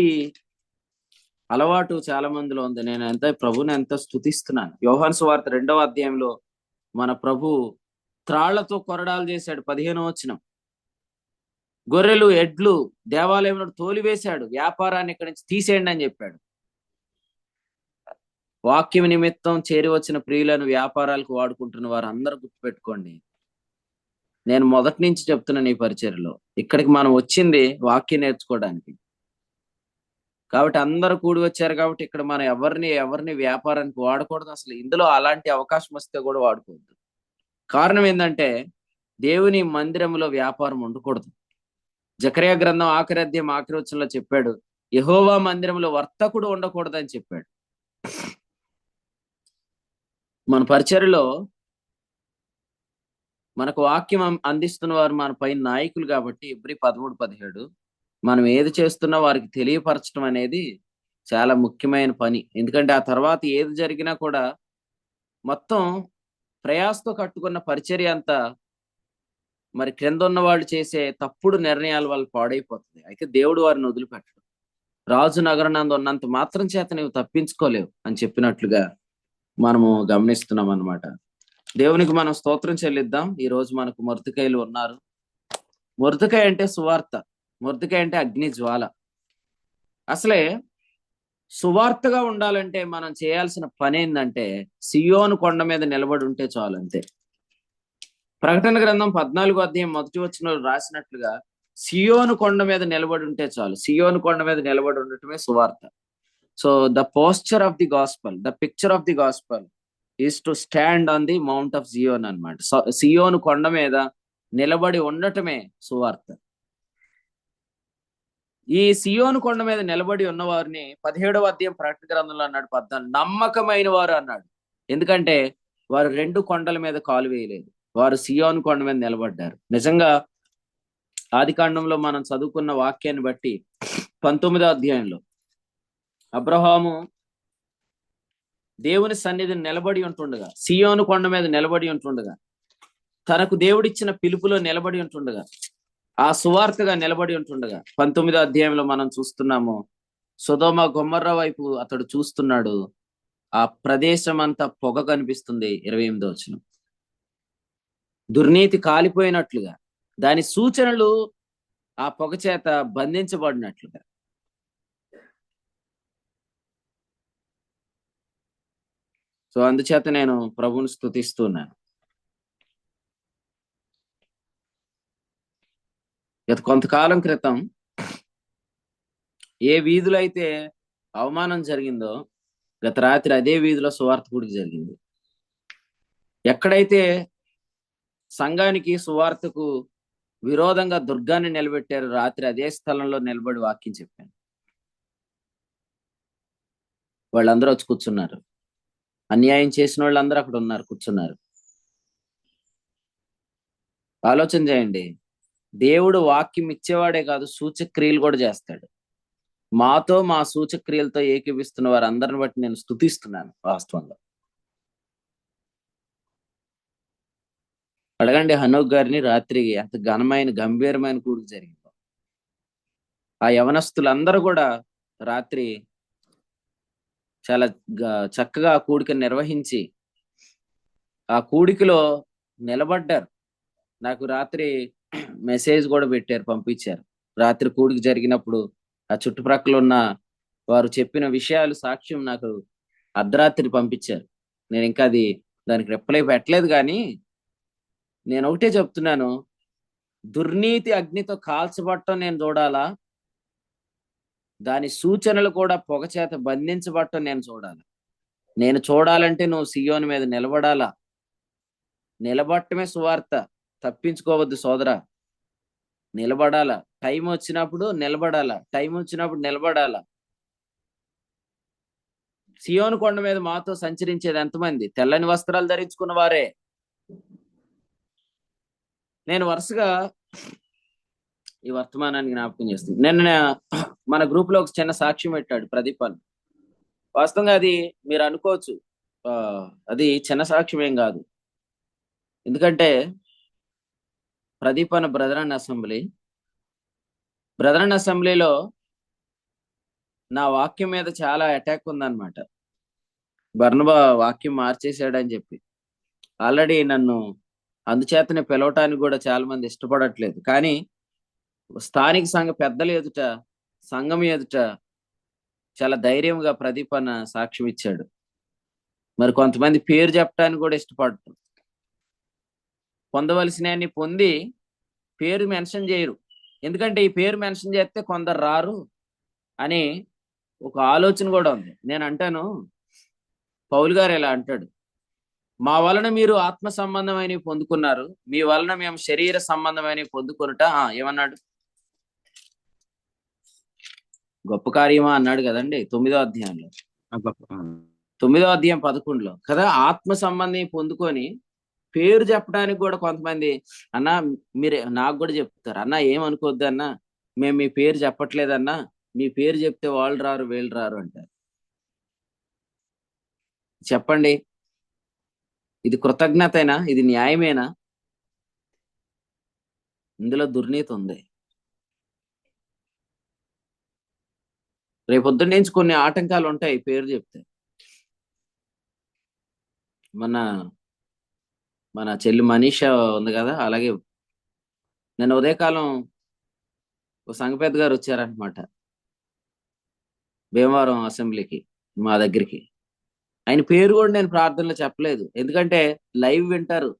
[SPEAKER 1] అలవాటు చాలా మందిలో ఉంది. నేను ప్రభుని ఎంత స్తుతిస్తున్నాను. యోహాను సువార్త 2వ అధ్యాయంలో మన ప్రభు త్రాళ్లతో కొరడాలు చేశాడు. 15వ వచనం. గొర్రెలు ఎడ్లు దేవాలయంలో తోలివేశాడు. వ్యాపారాన్ని ఇక్కడి నుంచి తీసేయండి అని చెప్పాడు. వాక్యం నిమిత్తం చేరి వచ్చిన ప్రియులను వ్యాపారాలకు వాడుకుంటున్న వారు అందరూ గుర్తుపెట్టుకోండి. నేను మొదటి నుంచి చెప్తున్నాను ఈ పరిచర్యలో, ఇక్కడికి మనం వచ్చింది వాక్యం నేర్చుకోవడానికి. కాబట్టి అందరూ కూడి వచ్చారు కాబట్టి ఇక్కడ మనం ఎవరిని వ్యాపారానికి వాడకూడదు. అసలు ఇందులో అలాంటి అవకాశం వస్తే కూడా వాడుకోవద్దు. కారణం ఏంటంటే దేవుని మందిరంలో వ్యాపారం ఉండకూడదు. జకర్యా గ్రంథం ఆఖరి అధ్యాయం ఆఖరి వచనంలో చెప్పాడు, యెహోవా మందిరంలో వర్తకుడు ఉండకూడదు అని చెప్పాడు. మన పరిచర్యలో మనకు వాక్యం అందిస్తున్న వారు మన పైన నాయకులు కాబట్టి ఎబ్రీ 13:17 మనం ఏది చేస్తున్నా వారికి తెలియపరచడం అనేది చాలా ముఖ్యమైన పని. ఎందుకంటే ఆ తర్వాత ఏది జరిగినా కూడా మొత్తం ప్రయాసతో కట్టుకున్న పరిచర్య అంతా మరి క్రింద ఉన్న వాళ్ళు చేసే తప్పుడు నిర్ణయాల వల్ల పాడైపోతుంది. అయితే దేవుడు వారిని వదిలిపెట్టడు. రాజు నగరనందు ఉన్నంత మాత్రం చేత నువ్వు తప్పించుకోలేవు అని చెప్పినట్లుగా మనము గమనిస్తున్నాం అన్నమాట. దేవునికి మనం స్తోత్రం చెల్లిద్దాం. ఈ రోజు మనకు మొర్దెకైలు ఉన్నారు. మొర్దెకై అంటే సువార్త, మొర్దెకై అంటే అగ్ని జ్వాల. అసలే సువార్తగా ఉండాలంటే మనం చేయాల్సిన పని ఏంటంటే సియోను కొండ మీద నిలబడి ఉంటే చాలు, అంతే. ప్రకటన గ్రంథం 14వ అధ్యాయం 1వ వచనంలో రాసినట్లుగా సియోను కొండ మీద నిలబడి ఉంటే చాలు. సియోను కొండ మీద నిలబడి ఉండటమే సువార్త. So the posture of the gospel, the picture of the gospel is to stand on the mount of Zion అన్నమాట. సియోను కొండ మీద నిలబడి ఉండటమే సువార్త. ఈ సియోను కొండ మీద నిలబడి ఉన్న వారిని 17వ అధ్యాయం ప్రకటన గ్రంథంలో అన్నాడు 14 నమ్మకమైన వారు అన్నాడు. ఎందుకంటే వారు 2 కొండల మీద కాలు వేయలేదు, వారు సియోను కొండ మీద నిలబడ్డారు. నిజంగా ఆదికాండంలో మనం చదువుకున్న వాక్యాన్ని బట్టి 19వ అధ్యాయంలో అబ్రహాము దేవుని సన్నిధిని నిలబడి ఉంటుండగా, సియోను కొండ మీద నిలబడి ఉంటుండగా, తనకు దేవుడిచ్చిన పిలుపులో నిలబడి ఉంటుండగా, ఆ సువార్తగా నిలబడి ఉంటుండగా 19వ అధ్యాయంలో మనం చూస్తున్నాము, సొదొమ గొమొర్రా వైపు అతడు చూస్తున్నాడు. ఆ ప్రదేశం అంతా పొగ కనిపిస్తుంది. 28వ వచనం. దుర్నీతి కాలిపోయినట్లుగా, దాని సూచనలు ఆ పొగ చేత బంధించబడినట్లుగా. సో అందుచేత నేను ప్రభువుని స్తుతిస్తున్నాను. గత కొంతకాలం క్రితం ఏ వీధిలో అయితే అవమానం జరిగిందో గత రాత్రి అదే వీధిలో సువార్త గుడికి జరిగింది. ఎక్కడైతే సంఘానికి సువార్తకు విరోధంగా దుర్గాన్ని నిలబెట్టారు, రాత్రి అదే స్థలంలో నిలబడి వాక్యం చెప్పాను. వాళ్ళందరూ వచ్చి కూర్చున్నారు. అన్యాయం చేసిన వాళ్ళందరూ అక్కడ ఉన్నారు, కూర్చున్నారు. ఆలోచన చేయండి. దేవుడు వాక్యం ఇచ్చేవాడే కాదు, సూచక్రియలు కూడా చేస్తాడు. మాతో మా సూచక్రియలతో ఏకీపిస్తున్న వారందరిని బట్టి నేను స్తుతిస్తున్నాను. వాస్తవంగా అడగండి హనోక్ గారిని, రాత్రి ఎంత ఘనమైన గంభీరమైన కూడిక జరిగిందో. ఆ యవనస్తులందరూ కూడా రాత్రి చాలా చక్కగా ఆ కూడికను నిర్వహించి ఆ కూడికలో నిలబడ్డారు. నాకు రాత్రి మెసేజ్ కూడా పెట్టారు, పంపించారు. రాత్రి కూడిక జరిగినప్పుడు ఆ చుట్టుప్రక్కల ఉన్న వారు చెప్పిన విషయాలు సాక్ష్యం నాకు అర్ధరాత్రి పంపించారు. నేను ఇంకా దానికి రిప్లై పెట్టలేదు, కానీ నేను ఒకటే చెప్తున్నాను, దుర్నీతి అగ్నితో కాల్చబట్టం నేను చూడాలా, దాని సూచనలు కూడా పొగ చేత బంధించబట్టం నేను చూడాలి. నేను చూడాలంటే నువ్వు సియోను మీద నిలబడాలా. నిలబట్టమే సువార్త. తప్పించుకోవద్దు సోదరా. నిలబడాలా. టైం వచ్చినప్పుడు నిలబడాలా. టైం వచ్చినప్పుడు నిలబడాలా. సియోను కొండ మీద మాతో సంచరించేది ఎంతమంది? తెల్లని వస్త్రాలు ధరించుకున్న వారే. నేను వరుసగా ఈ వర్తమానాన్ని జ్ఞాపకం చేస్తుంది. నిన్న మన గ్రూప్ లో ఒక చిన్న సాక్ష్యం పెట్టాడు ప్రదీప్ అని. వాస్తవంగా అది మీరు అనుకోవచ్చు, అది చిన్న సాక్ష్యం ఏం కాదు. ఎందుకంటే ప్రదీప్ అన్న బ్రదరన్ అసెంబ్లీలో నా వాక్యం మీద చాలా అటాక్ ఉందన్నమాట. బర్నబా వాక్యం మార్చేశాడని చెప్పి ఆల్రెడీ నన్ను అందుచేతనే పిలవటానికి కూడా చాలా మంది ఇష్టపడట్లేదు. కానీ స్థానిక సంఘ పెద్దల ఎదుట, సంఘం ఎదుట చాలా ధైర్యంగా ప్రదీప్ అన్న సాక్ష్యం ఇచ్చాడు. మరి కొంతమంది పేరు చెప్పడానికి కూడా ఇష్టపడటం, పొందవలసినవన్నీ పొంది పేరు మెన్షన్ చేయరు. ఎందుకంటే ఈ పేరు మెన్షన్ చేస్తే కొందరు రారు అని ఒక ఆలోచన కూడా ఉంది. నేను అంటాను, పౌలు గారు ఇలా అంటాడు, మా వలన మీరు ఆత్మ సంబంధమైనవి పొందుకున్నారు, మీ వలన మేము శరీర సంబంధమైనవి పొందుకునుట. ఏమన్నాడు? గొప్ప కార్యమా అన్నాడు కదండి 9వ అధ్యాయంలో, 9వ అధ్యాయం 11లో కదా. ఆత్మ సంబంధం పొందుకొని పేరు చెప్పడానికి కూడా కొంతమంది, అన్న మీరు నాకు కూడా చెప్తారు, అన్న ఏమనుకోవద్దు అన్న, మేము మీ పేరు చెప్పట్లేదన్నా, మీ పేరు చెప్తే వాళ్ళు రారు వీళ్ళు రారు అంటారు. చెప్పండి, ఇది కృతజ్ఞతేనా? ఇది న్యాయమేనా? ఇందులో దుర్నీతి ఉంది. రేపొద్దు నుంచి కొన్ని ఆటంకాలు ఉంటాయి పేరు చెప్తే. మన చెల్లి మనీషా ఉంది కదా, అలాగే నేను ఉదయకాలం ఒక సంఘ పెద్ద గారు వచ్చారనమాట భీమవరం అసెంబ్లీకి మా దగ్గరికి. ఆయన పేరు కూడా నేను ప్రార్థనలో చెప్పలేదు, ఎందుకంటే లైవ్ వింటారు,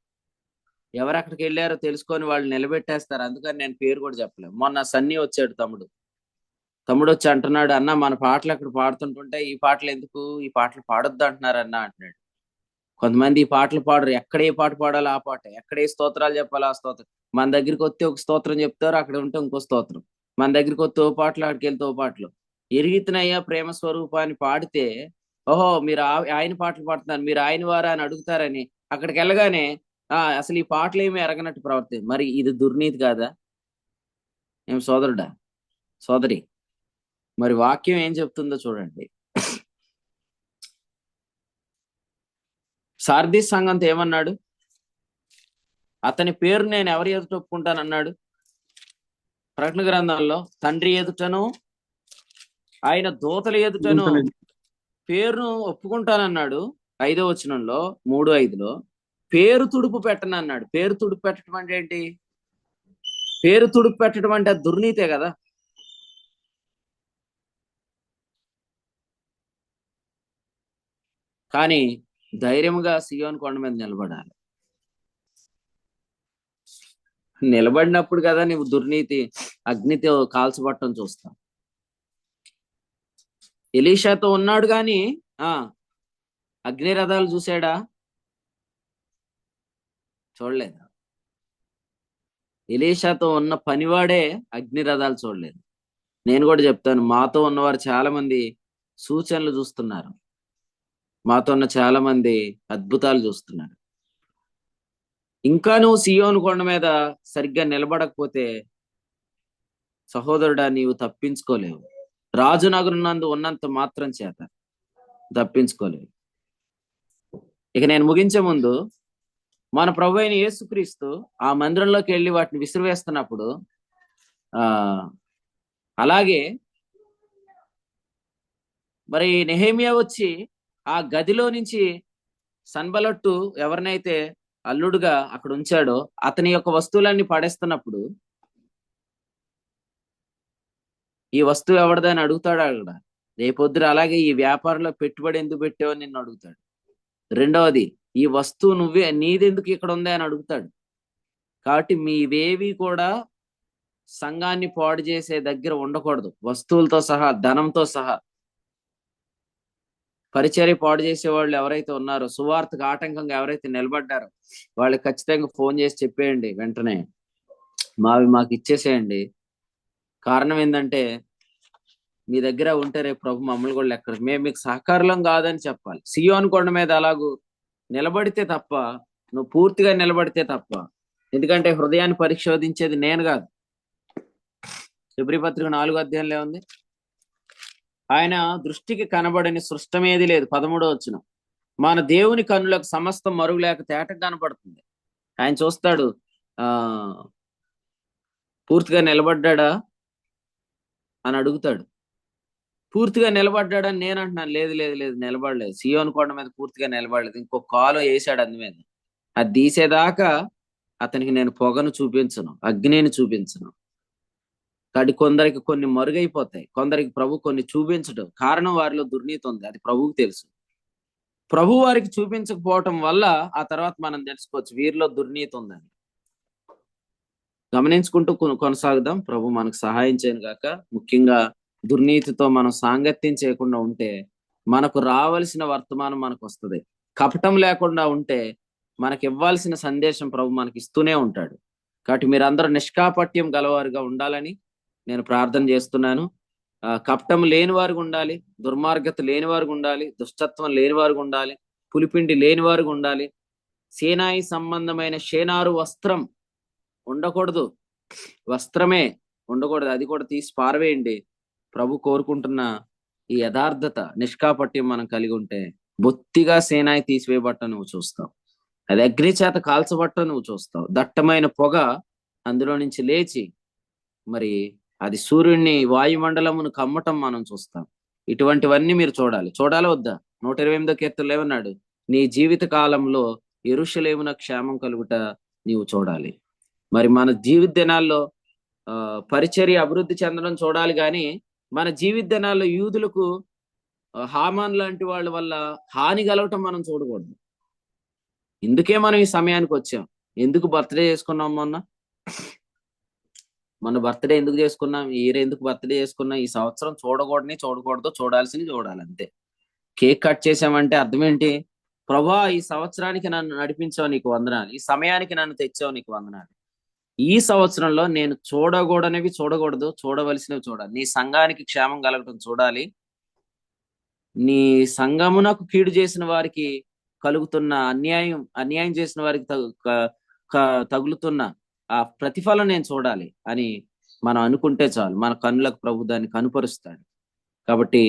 [SPEAKER 1] ఎవరు అక్కడికి వెళ్ళారో తెలుసుకొని వాళ్ళు నిలబెట్టేస్తారు. అందుకని నేను పేరు కూడా చెప్పలేదు. మొన్న సన్నీ వచ్చాడు, తమ్ముడు వచ్చి అంటున్నాడు, అన్న మన పాటలు అక్కడ పాడుతుంటుంటే ఈ పాటలు ఎందుకు, ఈ పాటలు పాడొద్దు అంటున్నారు అన్న అంటున్నాడు. కొంతమంది ఈ పాటలు పాడరు, ఎక్కడ ఏ పాట పాడాలో ఆ పాట, ఎక్కడ ఏ స్తోత్రాలు చెప్పాలో ఆ స్తోత్రం. మన దగ్గరికి వస్తే ఒక స్తోత్రం చెప్తారు, అక్కడ ఉంటే ఇంకో స్తోత్రం. మన దగ్గరికి వస్తే ఓ పాటలు, అక్కడికి వెళ్తే ఓ పాటలు. ఎరిగితనయ్యా ప్రేమ స్వరూపాన్ని పాడితే, ఓహో మీరు ఆయన పాటలు పాడుతున్నారు, మీరు ఆయన వారా అని అడుగుతారని అక్కడికి వెళ్ళగానే అసలు ఈ పాటలు ఏమి ఎరగనట్టు ప్రవర్తి. మరి ఇది దుర్నీతి కాదా? ఏం సోదరుడా, సోదరి, మరి వాక్యం ఏం చెప్తుందో చూడండి. సార్దీస్ సంఘంతో ఏమన్నాడు? అతని పేరు నేను ఎవరి ఎదుట ఒప్పుకుంటానన్నాడు? ప్రకటన గ్రంథంలో తండ్రి ఎదుటను ఆయన దూతల ఎదుటను పేరును ఒప్పుకుంటానన్నాడు. 5వ వచనంలో 3:5లో పేరు తుడుపు పెట్టనన్నాడు. పేరు తుడుపు పెట్టడం అంటే ఏంటి? పేరు తుడుపు పెట్టడం అంటే దుర్నీతే కదా. కానీ ధైర్యంగా సియోను కొండ మీద నిలబడాలి. నిలబడినప్పుడు కదా నువ్వు దుర్నీతి అగ్నితో కాల్చబట్టం చూస్తావు. ఎలీషాతో ఉన్నాడు కానీ అగ్ని రథాలు చూసాడా? చూడలేదు. ఎలీషాతో ఉన్న పనివాడే అగ్ని రథాలు చూడలేదు. నేను కూడా చెప్తాను, మాతో ఉన్నవారు చాలా మంది సూచనలు చూస్తున్నారు, మాతో ఉన్న చాలా మంది అద్భుతాలు చూస్తున్నారు. ఇంకా నువ్వు సియోను కొండ మీద సరిగ్గా నిలబడకపోతే సహోదరుడా నీవు తప్పించుకోలేవు. రాజునగరు నందు ఉన్నంత మాత్రం చేత తప్పించుకోలేవు. ఇక నేను ముగించే ముందు, మన ప్రభు అయిన యేసుక్రీస్తు ఆ మందిరంలోకి వెళ్ళి వాటిని విసిరివేస్తున్నప్పుడు అలాగే మరి నెహెమియా వచ్చి ఆ గదిలో నుంచి సన్బలట్టు ఎవరినైతే అల్లుడుగా అక్కడ ఉంచాడో అతని యొక్క వస్తువులన్నీ పడేస్తున్నప్పుడు ఈ వస్తువు ఎవరిదని అడుగుతాడు. అక్కడ రేపొద్దున అలాగే ఈ వ్యాపారంలో పెట్టుబడి ఎందుకు పెట్టావని నిన్ను అడుగుతాడు. రెండవది, ఈ వస్తువు నీదెందుకు ఇక్కడ ఉంది అని అడుగుతాడు. కాబట్టి మీవేవి కూడా సంఘాన్ని పాడు చేసే దగ్గర ఉండకూడదు, వస్తువులతో సహా, ధనంతో సహా. పరిచర్య పాడు చేసే వాళ్ళు ఎవరైతే ఉన్నారో, సువార్తకు ఆటంకంగా ఎవరైతే నిలబడ్డారో వాళ్ళకి ఖచ్చితంగా ఫోన్ చేసి చెప్పేయండి, వెంటనే మాకు ఇచ్చేసేయండి. కారణం ఏంటంటే మీ దగ్గర ఉంటే రేపు ప్రభు మమ్మల్ని కూడా లెక్క, మేము మీకు సహకారం కాదని చెప్పాలి. సియోను కొండ మీద అలాగూ నిలబడితే తప్ప, నువ్వు పూర్తిగా నిలబడితే తప్ప, ఎందుకంటే హృదయాన్ని పరిశోధించేది నేను కాదు. ఫిబ్రవరి పత్రిక 4వ అధ్యాయంలో ఉంది, ఆయన దృష్టికి కనబడని సృష్టమేది లేదు. 13వ వచనం, మన దేవుని కన్నులకు సమస్తం మరుగులేక తేటగా కనపడుతుంది. ఆయన చూస్తాడు, పూర్తిగా నిలబడ్డా అని అడుగుతాడు. పూర్తిగా నిలబడ్డాడని నేను అంటున్నాను, లేదు లేదు లేదు, నిలబడలేదు. సియోను కొండ మీద పూర్తిగా నిలబడలేదు, ఇంకొక కాలు వేసాడు అందు మీద. అది తీసేదాకా అతనికి నేను పొగను చూపించను, అగ్నిని చూపించను. కాబట్టి కొందరికి కొన్ని మరుగైపోతాయి, కొందరికి ప్రభు కొన్ని చూపించడం. కారణం వారిలో దుర్నీతి ఉంది, అది ప్రభువుకి తెలుసు. ప్రభు వారికి చూపించకపోవటం వల్ల ఆ తర్వాత మనం తెలుసుకోవచ్చు వీరిలో దుర్నీతి ఉందని. గమనించుకుంటూ కొనసాగుదాం. ప్రభు మనకు సహాయం చేయను గాక. ముఖ్యంగా దుర్నీతితో మనం సాంగత్యం చేయకుండా ఉంటే మనకు రావాల్సిన వర్తమానం మనకు వస్తుంది. కపటం లేకుండా ఉంటే మనకి ఇవ్వాల్సిన సందేశం ప్రభు మనకి ఇస్తూనే ఉంటాడు. కాబట్టి మీరందరూ నిష్కాపట్యం గలవారుగా ఉండాలని నేను ప్రార్థన చేస్తున్నాను. కపటం లేని వారికి ఉండాలి, దుర్మార్గత లేని వారికి ఉండాలి, దుష్టత్వం లేని వారికి ఉండాలి, పులిపిండి లేని వారికి ఉండాలి. సేనాయి సంబంధమైన షేనారు వస్త్రం ఉండకూడదు, వస్త్రమే ఉండకూడదు, అది కూడా తీసి పారవేయండి. ప్రభు కోరుకుంటున్న ఈ యథార్థత, నిష్కాపట్యం మనం కలిగి ఉంటే బొత్తిగా సేనాయి తీసివేయబట్ట నువ్వు చూస్తావు, అది అగ్ని చేత కాల్చబట్ట నువ్వు చూస్తావు. దట్టమైన పొగ అందులో నుంచి లేచి మరి అది సూర్యుడిని, వాయుమండలమును కమ్మటం మనం చూస్తాం. ఇటువంటివన్నీ మీరు చూడాలా వద్దా? 128వ కీర్తనలో ఏమన్నాడు? నీ జీవిత కాలంలో యెరూషలేమున క్షేమం కలుగుట నీవు చూడాలి. మరి మన జీవిత దినాల్లో పరిచర్య అభివృద్ధి చెందడం చూడాలి, కానీ మన జీవిత దినాల్లో యూదులకు హామాన్ లాంటి వాళ్ళ వల్ల హాని కలగటం మనం చూడకూడదు. ఇందుకే మనం ఈ సమయానికి వచ్చాం. ఎందుకు బర్త్డే చేసుకున్నాం? మొన్న బర్త్డే ఎందుకు చేసుకున్నాం? ఈ ఇయర్ ఎందుకు బర్త్డే చేసుకున్నాం? ఈ సంవత్సరం చూడకూడదో చూడాల్సింది చూడాలి, అంతే. కేక్ కట్ చేసామంటే అర్థం ఏంటి? ప్రభా, ఈ సంవత్సరానికి నన్ను నడిపించావు, నీకు వందనాలు. ఈ సమయానికి నన్ను తెచ్చావు, నీకు వందనాలు. ఈ సంవత్సరంలో నేను చూడకూడనివి చూడకూడదు, చూడవలసినవి చూడాలి. నీ సంఘానికి క్షేమం కలగటం చూడాలి, నీ సంఘమునకు కీడు చేసిన వారికి కలుగుతున్న అన్యాయం చేసిన వారికి తగులుతున్న ఆ ప్రతిఫలం నేను చూడాలి అని మనం అనుకుంటే చాలు, మన కన్నులకు ప్రభు దాన్ని కనుపరుస్తాడు. కాబట్టి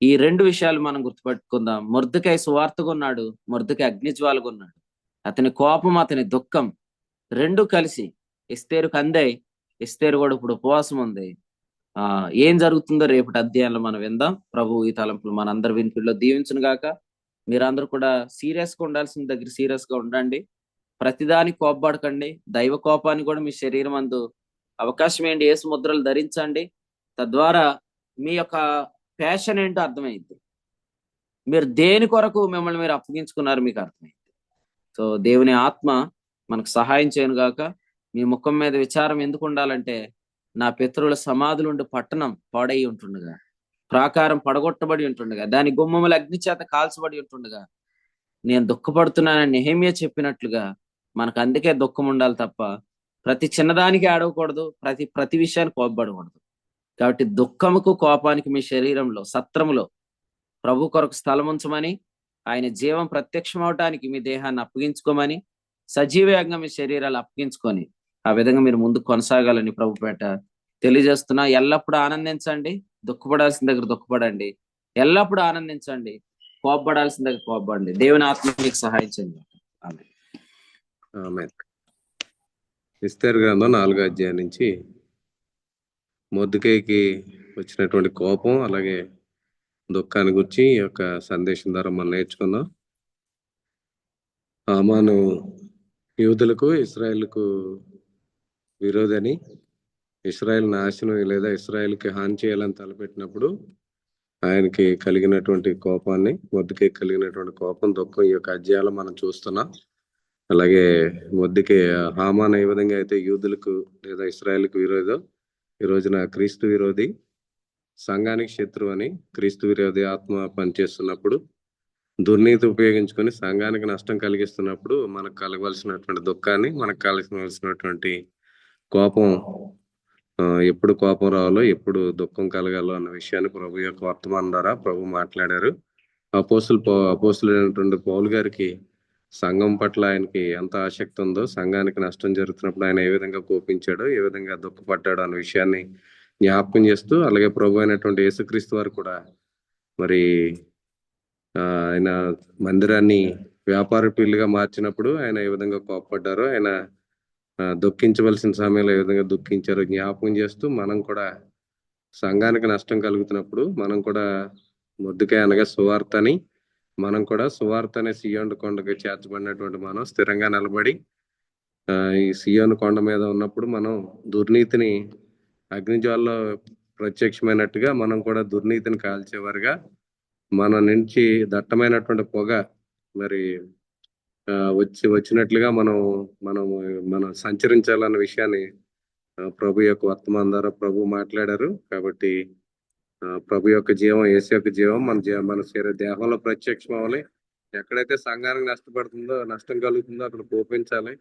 [SPEAKER 1] ఈ 2 విషయాలు మనం గుర్తుపెట్టుకుందాం. మొర్దెకై సువార్తగా ఉన్నాడు, మొర్దెకై అగ్నిజ్వాలగా ఉన్నాడు. అతని కోపం, అతని దుఃఖం 2 కలిసి ఎస్తేరుకు అందాయి. ఎస్తేరు కూడా ఇప్పుడు ఉపవాసం ఉంది. ఏం జరుగుతుందో రేపటి అధ్యాయంలో మనం విందాం. ప్రభు ఈ తలంపులు మనందరి వినికిడిలో దీవించును గాక. మీరందరూ కూడా సీరియస్ గా ఉండాల్సిన దగ్గర సీరియస్ గా ఉండండి. ప్రతిదానికి కోపపడకండి. దైవ కోపాన్ని కూడా మీ శరీరం అందు అవకాశం ఏంటి, యేసు ముద్రలు ధరించండి. తద్వారా మీ యొక్క ప్యాషన్ ఏంటో అర్థమైంది, మీరు దేని కొరకు మిమ్మల్ని మీరు అప్పగించుకున్నారు మీకు అర్థమైంది. సో దేవుని ఆత్మ మనకు సహాయం చేయను గాక. మీ ముఖం మీద విచారం ఎందుకు ఉండాలంటే, నా పితరుల సమాధులుండి పట్టణం పాడై ఉంటుండగా, ప్రాకారం పడగొట్టబడి ఉంటుండగా, దాని గుమ్మములు అగ్ని చేత కాల్చబడి ఉంటుండగా నేను దుఃఖపడుతున్నానని నెహెమ్యా చెప్పినట్లుగా మనకు అందుకే దుఃఖం ఉండాలి తప్ప ప్రతి చిన్నదానికి ఆడవకూడదు, ప్రతి విషయానికి కోపపడకూడదు. కాబట్టి దుఃఖముకు కోపానికి మీ శరీరంలో సత్రములో ప్రభు కొరకు స్థలం ఉంచమని, ఆయన జీవం ప్రత్యక్షం అవటానికి మీ దేహాన్ని అప్పగించుకోమని, సజీవంగా మీ శరీరాలు అప్పగించుకొని ఆ విధంగా మీరు ముందుకు కొనసాగాలని ప్రభు పేట తెలియజేస్తున్నా. ఎల్లప్పుడూ ఆనందించండి, దుఃఖపడాల్సిన దగ్గర దుఃఖపడండి, ఎల్లప్పుడూ ఆనందించండి, కోపపడాల్సిన దగ్గర కోపపడండి. దేవుని ఆత్మ మీకు సహాయం చేయండి.
[SPEAKER 4] ఆమేన్. ఎస్తేరు గ్రంథం 4వ అధ్యాయం నుంచి మొర్దెకైకి వచ్చినటువంటి కోపం అలాగే దుఃఖాన్ని గురించి ఈ యొక్క సందేశం ద్వారా మనం నేర్చుకుందాం. హామాను యూదులకు, ఇశ్రాయేలుకు విరోధని, ఇశ్రాయేల్ నాశనం లేదా ఇశ్రాయేల్కి హాని చేయాలని తలపెట్టినప్పుడు ఆయనకి కలిగినటువంటి కోపాన్ని, మొర్దెకై కలిగినటువంటి కోపం, దుఃఖం ఈ యొక్క అధ్యాయాలు మనం చూస్తున్నాం. అలాగే మొర్దెకై, హామాన్ ఏ విధంగా అయితే యూదులకు లేదా ఇశ్రాయేల్కి విరోధం, ఈ రోజున క్రీస్తు విరోధి. సంఘానికి శత్రువు అని, క్రీస్తు విరోధి ఆత్మ పనిచేస్తున్నప్పుడు, దుర్నీతి ఉపయోగించుకొని సంఘానికి నష్టం కలిగిస్తున్నప్పుడు మనకు కలగవలసినటువంటి దుఃఖాన్ని, మనకు కలగవలసినటువంటి కోపం, ఎప్పుడు కోపం రావాలో, ఎప్పుడు దుఃఖం కలగాలో అన్న విషయాన్ని ప్రభు యొక్క వర్తమానం ద్వారా ప్రభు మాట్లాడారు. అపోస్తులైనటువంటి పౌలు గారికి సంఘం పట్ల ఆయనకి ఎంత ఆసక్తి ఉందో, సంఘానికి నష్టం జరుగుతున్నప్పుడు ఆయన ఏ విధంగా కోపించాడో, ఏ విధంగా దుఃఖపడ్డాడో అన్న విషయాన్ని జ్ఞాపకం చేస్తూ, అలాగే ప్రభు అయినటువంటి యేసుక్రీస్తు వారు కూడా మరి ఆయన మందిరాన్ని వ్యాపార పీల్లుగా మార్చినప్పుడు ఆయన ఏ విధంగా కోపపడ్డారో, ఆయన దుఃఖించవలసిన సమయంలో ఏ విధంగా దుఃఖించారో జ్ఞాపకం చేస్తూ, మనం కూడా సంఘానికి నష్టం కలుగుతున్నప్పుడు మనం కూడా మొద్దుకాయ అనగా సువార్తని, మనం కూడా సువార్త అనే సియోను కొండకు చేర్చబడినటువంటి మనం స్థిరంగా నిలబడి ఈ సియోను కొండ మీద ఉన్నప్పుడు మనం దుర్నీతిని అగ్నిజ్వాలలో ప్రత్యక్షమైనట్టుగా మనం కూడా దుర్నీతిని కాల్చేవారుగా, మన నుంచి దట్టమైనటువంటి పొగ మరి వచ్చినట్లుగా మనం సంచరించాలన్న విషయాన్ని ప్రభు యొక్క వర్తమానం ద్వారా ప్రభు మాట్లాడారు. కాబట్టి ప్రభు యొక్క జీవం, యేసు యొక్క జీవం మన దేహంలో ప్రత్యక్షం అవ్వాలి. ఎక్కడైతే సంఘానికి నష్టం కలుగుతుందో అక్కడ కోపించాలి.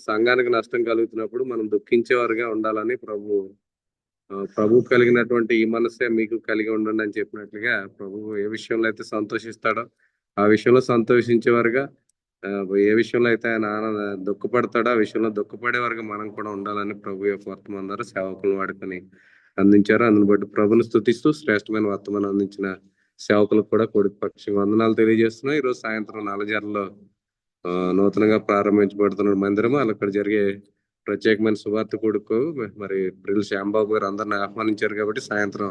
[SPEAKER 4] సంఘానికి నష్టం కలుగుతున్నప్పుడు మనం దుఃఖించేవారుగా ఉండాలని ప్రభు కలిగినటువంటి ఈ మనసే మీకు కలిగి ఉండండి అని చెప్పినట్లుగా, ప్రభు ఏ విషయంలో అయితే సంతోషిస్తాడో ఆ విషయంలో సంతోషించేవారుగా, ఏ విషయంలో అయితే ఆయన దుఃఖపడతాడో ఆ విషయంలో దుఃఖపడేవారుగా మనం కూడా ఉండాలని ప్రభు యొక్క వర్తమానం ద్వారా సేవకులను వాడుకొని అందించారు. అందుని బట్టి ప్రభుని స్తుతిస్తూ శ్రేష్టమైన వర్తమానం అందించిన సేవకులకు కూడా కొడుకు పక్షి వందనాలు తెలియజేస్తున్నాం. ఈరోజు సాయంత్రం నల్లజర్లలో నూతనంగా ప్రారంభించబడుతున్న మందిరము, అక్కడ జరిగే ప్రత్యేకమైన సువార్త కొడుకు మరి ప్రిల్ శ్యాంబాబు గారు అందరిని ఆహ్వానించారు. కాబట్టి సాయంత్రం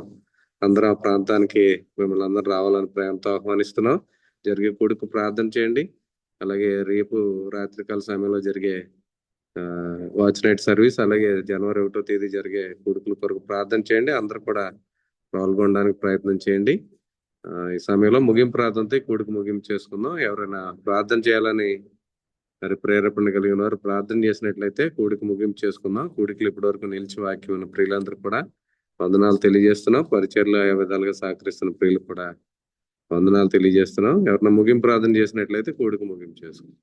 [SPEAKER 4] అందరూ ఆ ప్రాంతానికి మిమ్మల్ని అందరూ రావాలని ప్రేమతో ఆహ్వానిస్తున్నాం. జరిగే కొడుకు ప్రార్థన చేయండి. అలాగే రేపు రాత్రికాల సమయంలో జరిగే వాచ్ నైట్ సర్వీస్, అలాగే జనవరి 1వ తేదీ జరిగే కొడుకుల కొరకు ప్రార్థన చేయండి. అందరూ కూడా పాల్గొనడానికి ప్రయత్నం చేయండి. ఈ సమయంలో ముగింపు ప్రార్థనతో కొడుకు ముగింపు చేసుకుందాం. ఎవరైనా ప్రార్థన చేయాలని మరి ప్రేరేపణ కలిగిన వారు ప్రార్థన చేసినట్లయితే కూడికి ముగింపు చేసుకుందాం. కూడికలు ఇప్పటి వరకు నిలిచి వాక్యం ఉన్న ప్రియులందరూ కూడా వందనాలు తెలియజేస్తున్నాం. పరిచయలో ఏ విధాలుగా సహకరిస్తున్న ప్రియులు కూడా వందనాలు తెలియజేస్తున్నాం. ఎవరైనా ముగింపు ప్రార్థన చేసినట్లయితే కూడికి ముగింపు చేసుకుందాం.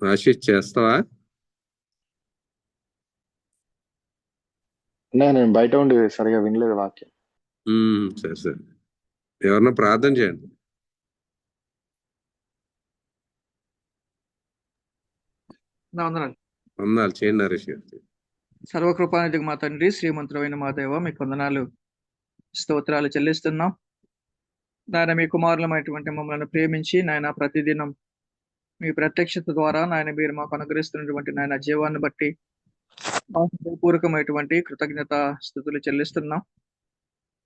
[SPEAKER 4] ఆశీష్ చేస్తావా?
[SPEAKER 6] నేను బయట ఉండి సరిగా వినలేదు వాక్యం.
[SPEAKER 4] సరే సరే, ఎవరన్నా ప్రార్థన చేయండి. వందనాలు చేయండి నరేష్ గారు.
[SPEAKER 7] సర్వకృపానిధికి మా తండ్రి, శ్రీమంతుడైన మా దేవ, మీకు వందనాలు స్తోత్రాలు చెల్లిస్తున్నాం. నాయన మీ కుమారులమైనటువంటి మమ్మల్ని ప్రేమించి నాయన ప్రతిదినం మీ ప్రత్యక్షత ద్వారా నాయన మీరు మాకు అనుగ్రహిస్తున్నటువంటి నాయన జీవాన్ని బట్టి పూర్వకమైనటువంటి కృతజ్ఞత స్తుతులు చెల్లిస్తున్నాం.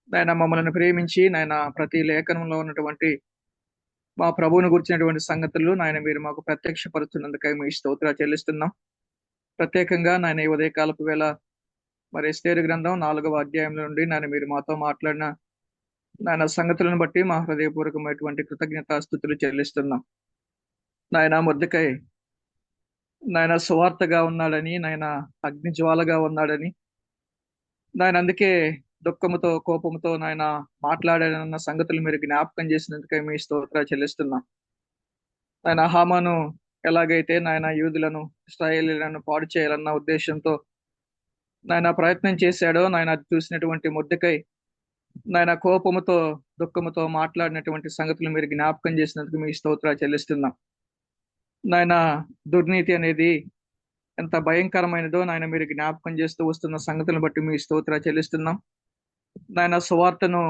[SPEAKER 7] నాయన మమ్మల్ని ప్రేమించి నాయన ప్రతి లేఖనంలో ఉన్నటువంటి మా ప్రభువును గురించినటువంటి సంగతులు నాయన మీరు మాకు ప్రత్యక్షపరుస్తున్నందుకై మీ స్తోత్రాలు చెల్లిస్తున్నాం. ప్రత్యేకంగా నాయన ఈ ఉదయకాలపు వేళ మరి ఎస్తేరు గ్రంథం 4వ అధ్యాయంలో నుండి నాయన మీరు మాతో మాట్లాడిన నాయన సంగతులను బట్టి మా హృదయపూర్వకమైనటువంటి కృతజ్ఞతాస్తుతులు చెల్లిస్తున్నాం. నాయన మొర్దెకై నాయన సువార్తగా ఉన్నాడని, నాయన అగ్ని జ్వాలగా ఉన్నాడని, నాయన అందుకే దుఃఖముతో కోపముతో నాయన మాట్లాడాడన్న సంగతులు మీరు జ్ఞాపకం చేసినందుకై మీ స్తోత్రాలు చెల్లిస్తున్నాం. నాయన హామాను ఎలాగైతే నాయన యూదులను, ఇశ్రాయేలీయులను పాడు చేయాలన్న ఉద్దేశంతో నాయన ప్రయత్నం చేశాడో, నాయన అది చూసినటువంటి మొర్దెకై నాయన కోపముతో దుఃఖముతో మాట్లాడినటువంటి సంగతులు మీరు జ్ఞాపకం చేసినందుకు మీ స్తోత్రాలు చెల్లిస్తున్నాం. నాయన దుర్నీతి అనేది ఎంత భయంకరమైనదో నాయన మీరు జ్ఞాపకం చేస్తూ వస్తున్న సంగతులను బట్టి మీ స్తోత్రాలు చెల్లిస్తున్నాం. నాయన సువార్తను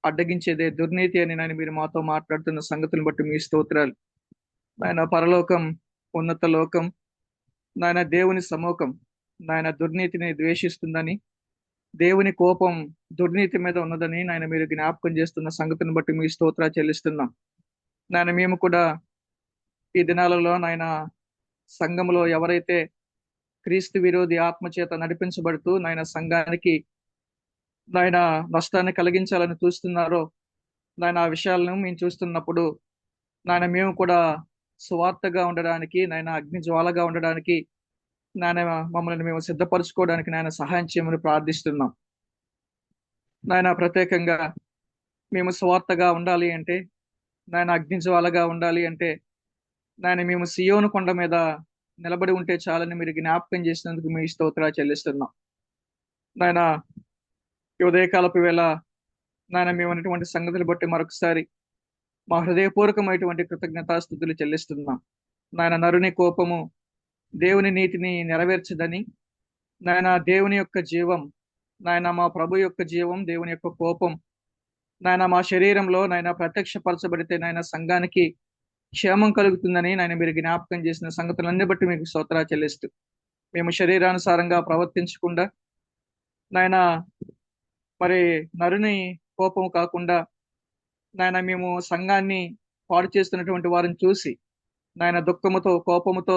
[SPEAKER 7] అడ్డగించేదే దుర్నీతి అని నాయన మీరు మాతో మాట్లాడుతున్న సంగతులను బట్టి మీ స్తోత్రాలు. నాయన పరలోకం, ఉన్నత లోకం, నాయన దేవుని సముఖం నాయన దుర్నీతిని ద్వేషిస్తుందని, దేవుని కోపం దుర్నీతి మీద ఉన్నదని నాయన మీరు జ్ఞాపకం చేస్తున్న సంగతిని బట్టి మీ స్తోత్రాలు చెల్లిస్తున్నాం. నాయన మేము కూడా ఈ దినాలలో నాయన సంఘంలో ఎవరైతే క్రీస్తు విరోధి ఆత్మచేత నడిపించబడుతూ నాయన సంఘానికి నాయన నష్టాన్ని కలిగించాలని చూస్తున్నారో, నాయన ఆ విషయాలను మేము చూస్తున్నప్పుడు నాయన మేము కూడా సువార్తగా ఉండడానికి, నాయన అగ్ని జ్వాలగా ఉండడానికి, నాయన మమ్మల్ని మేము సిద్ధపరచుకోవడానికి నాయన సహాయం చేయమని ప్రార్థిస్తున్నాం. నాయన ప్రత్యేకంగా మేము సువార్తగా ఉండాలి అంటే, నాయన అగ్ని జ్వాలగా ఉండాలి అంటే, నాయన మేము సియోను కొండ మీద నిలబడి ఉంటే చాలని మీరు జ్ఞాపకం చేసినందుకు మీ స్తోత్రాలు చెల్లిస్తున్నాం. నాయన ఈ ఉదయకాలపు వేళ నాయన మేము ఉన్నటువంటి సంగతులు బట్టి మరొకసారి మా హృదయపూర్వకమైనటువంటి కృతజ్ఞతాస్తుతులు చెల్లిస్తున్నాం. నాయన నరుని కోపము దేవుని నీతిని నెరవేర్చదని, నాయన దేవుని యొక్క జీవం, నాయన మా ప్రభు యొక్క జీవం, దేవుని యొక్క కోపం నాయన మా శరీరంలో నాయన ప్రత్యక్షపరచబడితే నాయన సంఘానికి క్షేమం కలుగుతుందని నాయన మీరు జ్ఞాపకం చేసిన సంగతులన్నీ బట్టి మీకు స్తోత్రాలు చెల్లిస్తూ, మేము శరీరానుసారంగా ప్రవర్తించకుండా నాయన మరి నరుని కోపం కాకుండా నాయన మేము సంఘాన్ని పాడు చేస్తున్నటువంటి వారిని చూసి నాయన దుఃఖముతో కోపముతో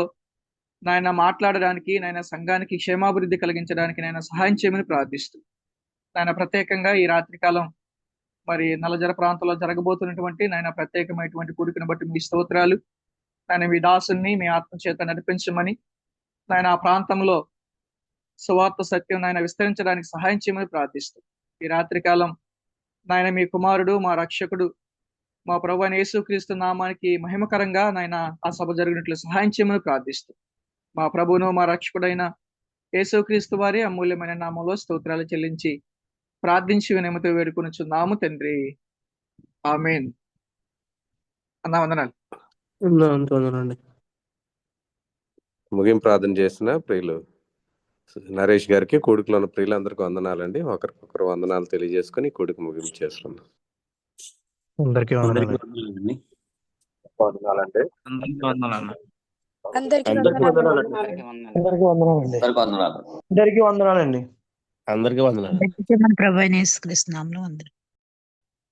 [SPEAKER 7] నాయన మాట్లాడడానికి, నాయన సంఘానికి క్షేమాభివృద్ధి కలిగించడానికి నాయన సహాయం చేయమని ప్రార్థిస్తూ, నాయన ప్రత్యేకంగా ఈ రాత్రికాలం మరి నల్లజర ప్రాంతంలో జరగబోతున్నటువంటి నాయన ప్రత్యేకమైనటువంటి కూడికను బట్టి మీ స్తోత్రాలు. నాయన మీ దాసుని మీ ఆత్మచేత నడిపించమని, నాయన ఆ ప్రాంతంలో సువార్త సత్యం నాయన విస్తరించడానికి సహాయం చేయమని ప్రార్థిస్తూ, ఈ రాత్రికాలం నాయన మీ కుమారుడు, మా రక్షకుడు, మా ప్రభు అయిన యేసుక్రీస్తు నామానికి మహిమకరంగా నాయన ఆ సభ జరిగినట్లు సహాయం చేయమని ప్రార్థిస్తూ, మా ప్రభువును మా రక్షకుడైన యేసుక్రీస్తు వారి అమూల్యమైన నామంలో స్తోత్రాలు చెల్లించి ప్రార్థించి వినయముతో వేడుకొనుచున్నాము తండ్రి. ఆమేన్. అన్నా వందనాలు.
[SPEAKER 2] వందనాలండి.
[SPEAKER 4] ముగింపు ప్రార్థన చేసిన ప్రియులు నరేష్ గారికి, కూడికలో ఉన్న ప్రియులందరికీ వందనాలండి. ఒకరికొకరు వందనాలు తెలియజేసుకుని కూడిక ముగింపు చేసుకున్నాం.
[SPEAKER 5] అందరికీ
[SPEAKER 3] అందరికీ
[SPEAKER 5] వందనాలు.
[SPEAKER 3] వందనాలండి.
[SPEAKER 4] వందనాలండి.
[SPEAKER 8] అందరికీ
[SPEAKER 5] అందరికీ
[SPEAKER 8] వందనాలు.
[SPEAKER 5] వందనాలండి. అందరికీ వందనాలండి.
[SPEAKER 8] అందరికీ మన ప్రభు అయిన యేసుక్రీస్తు నామములో వందనాలు.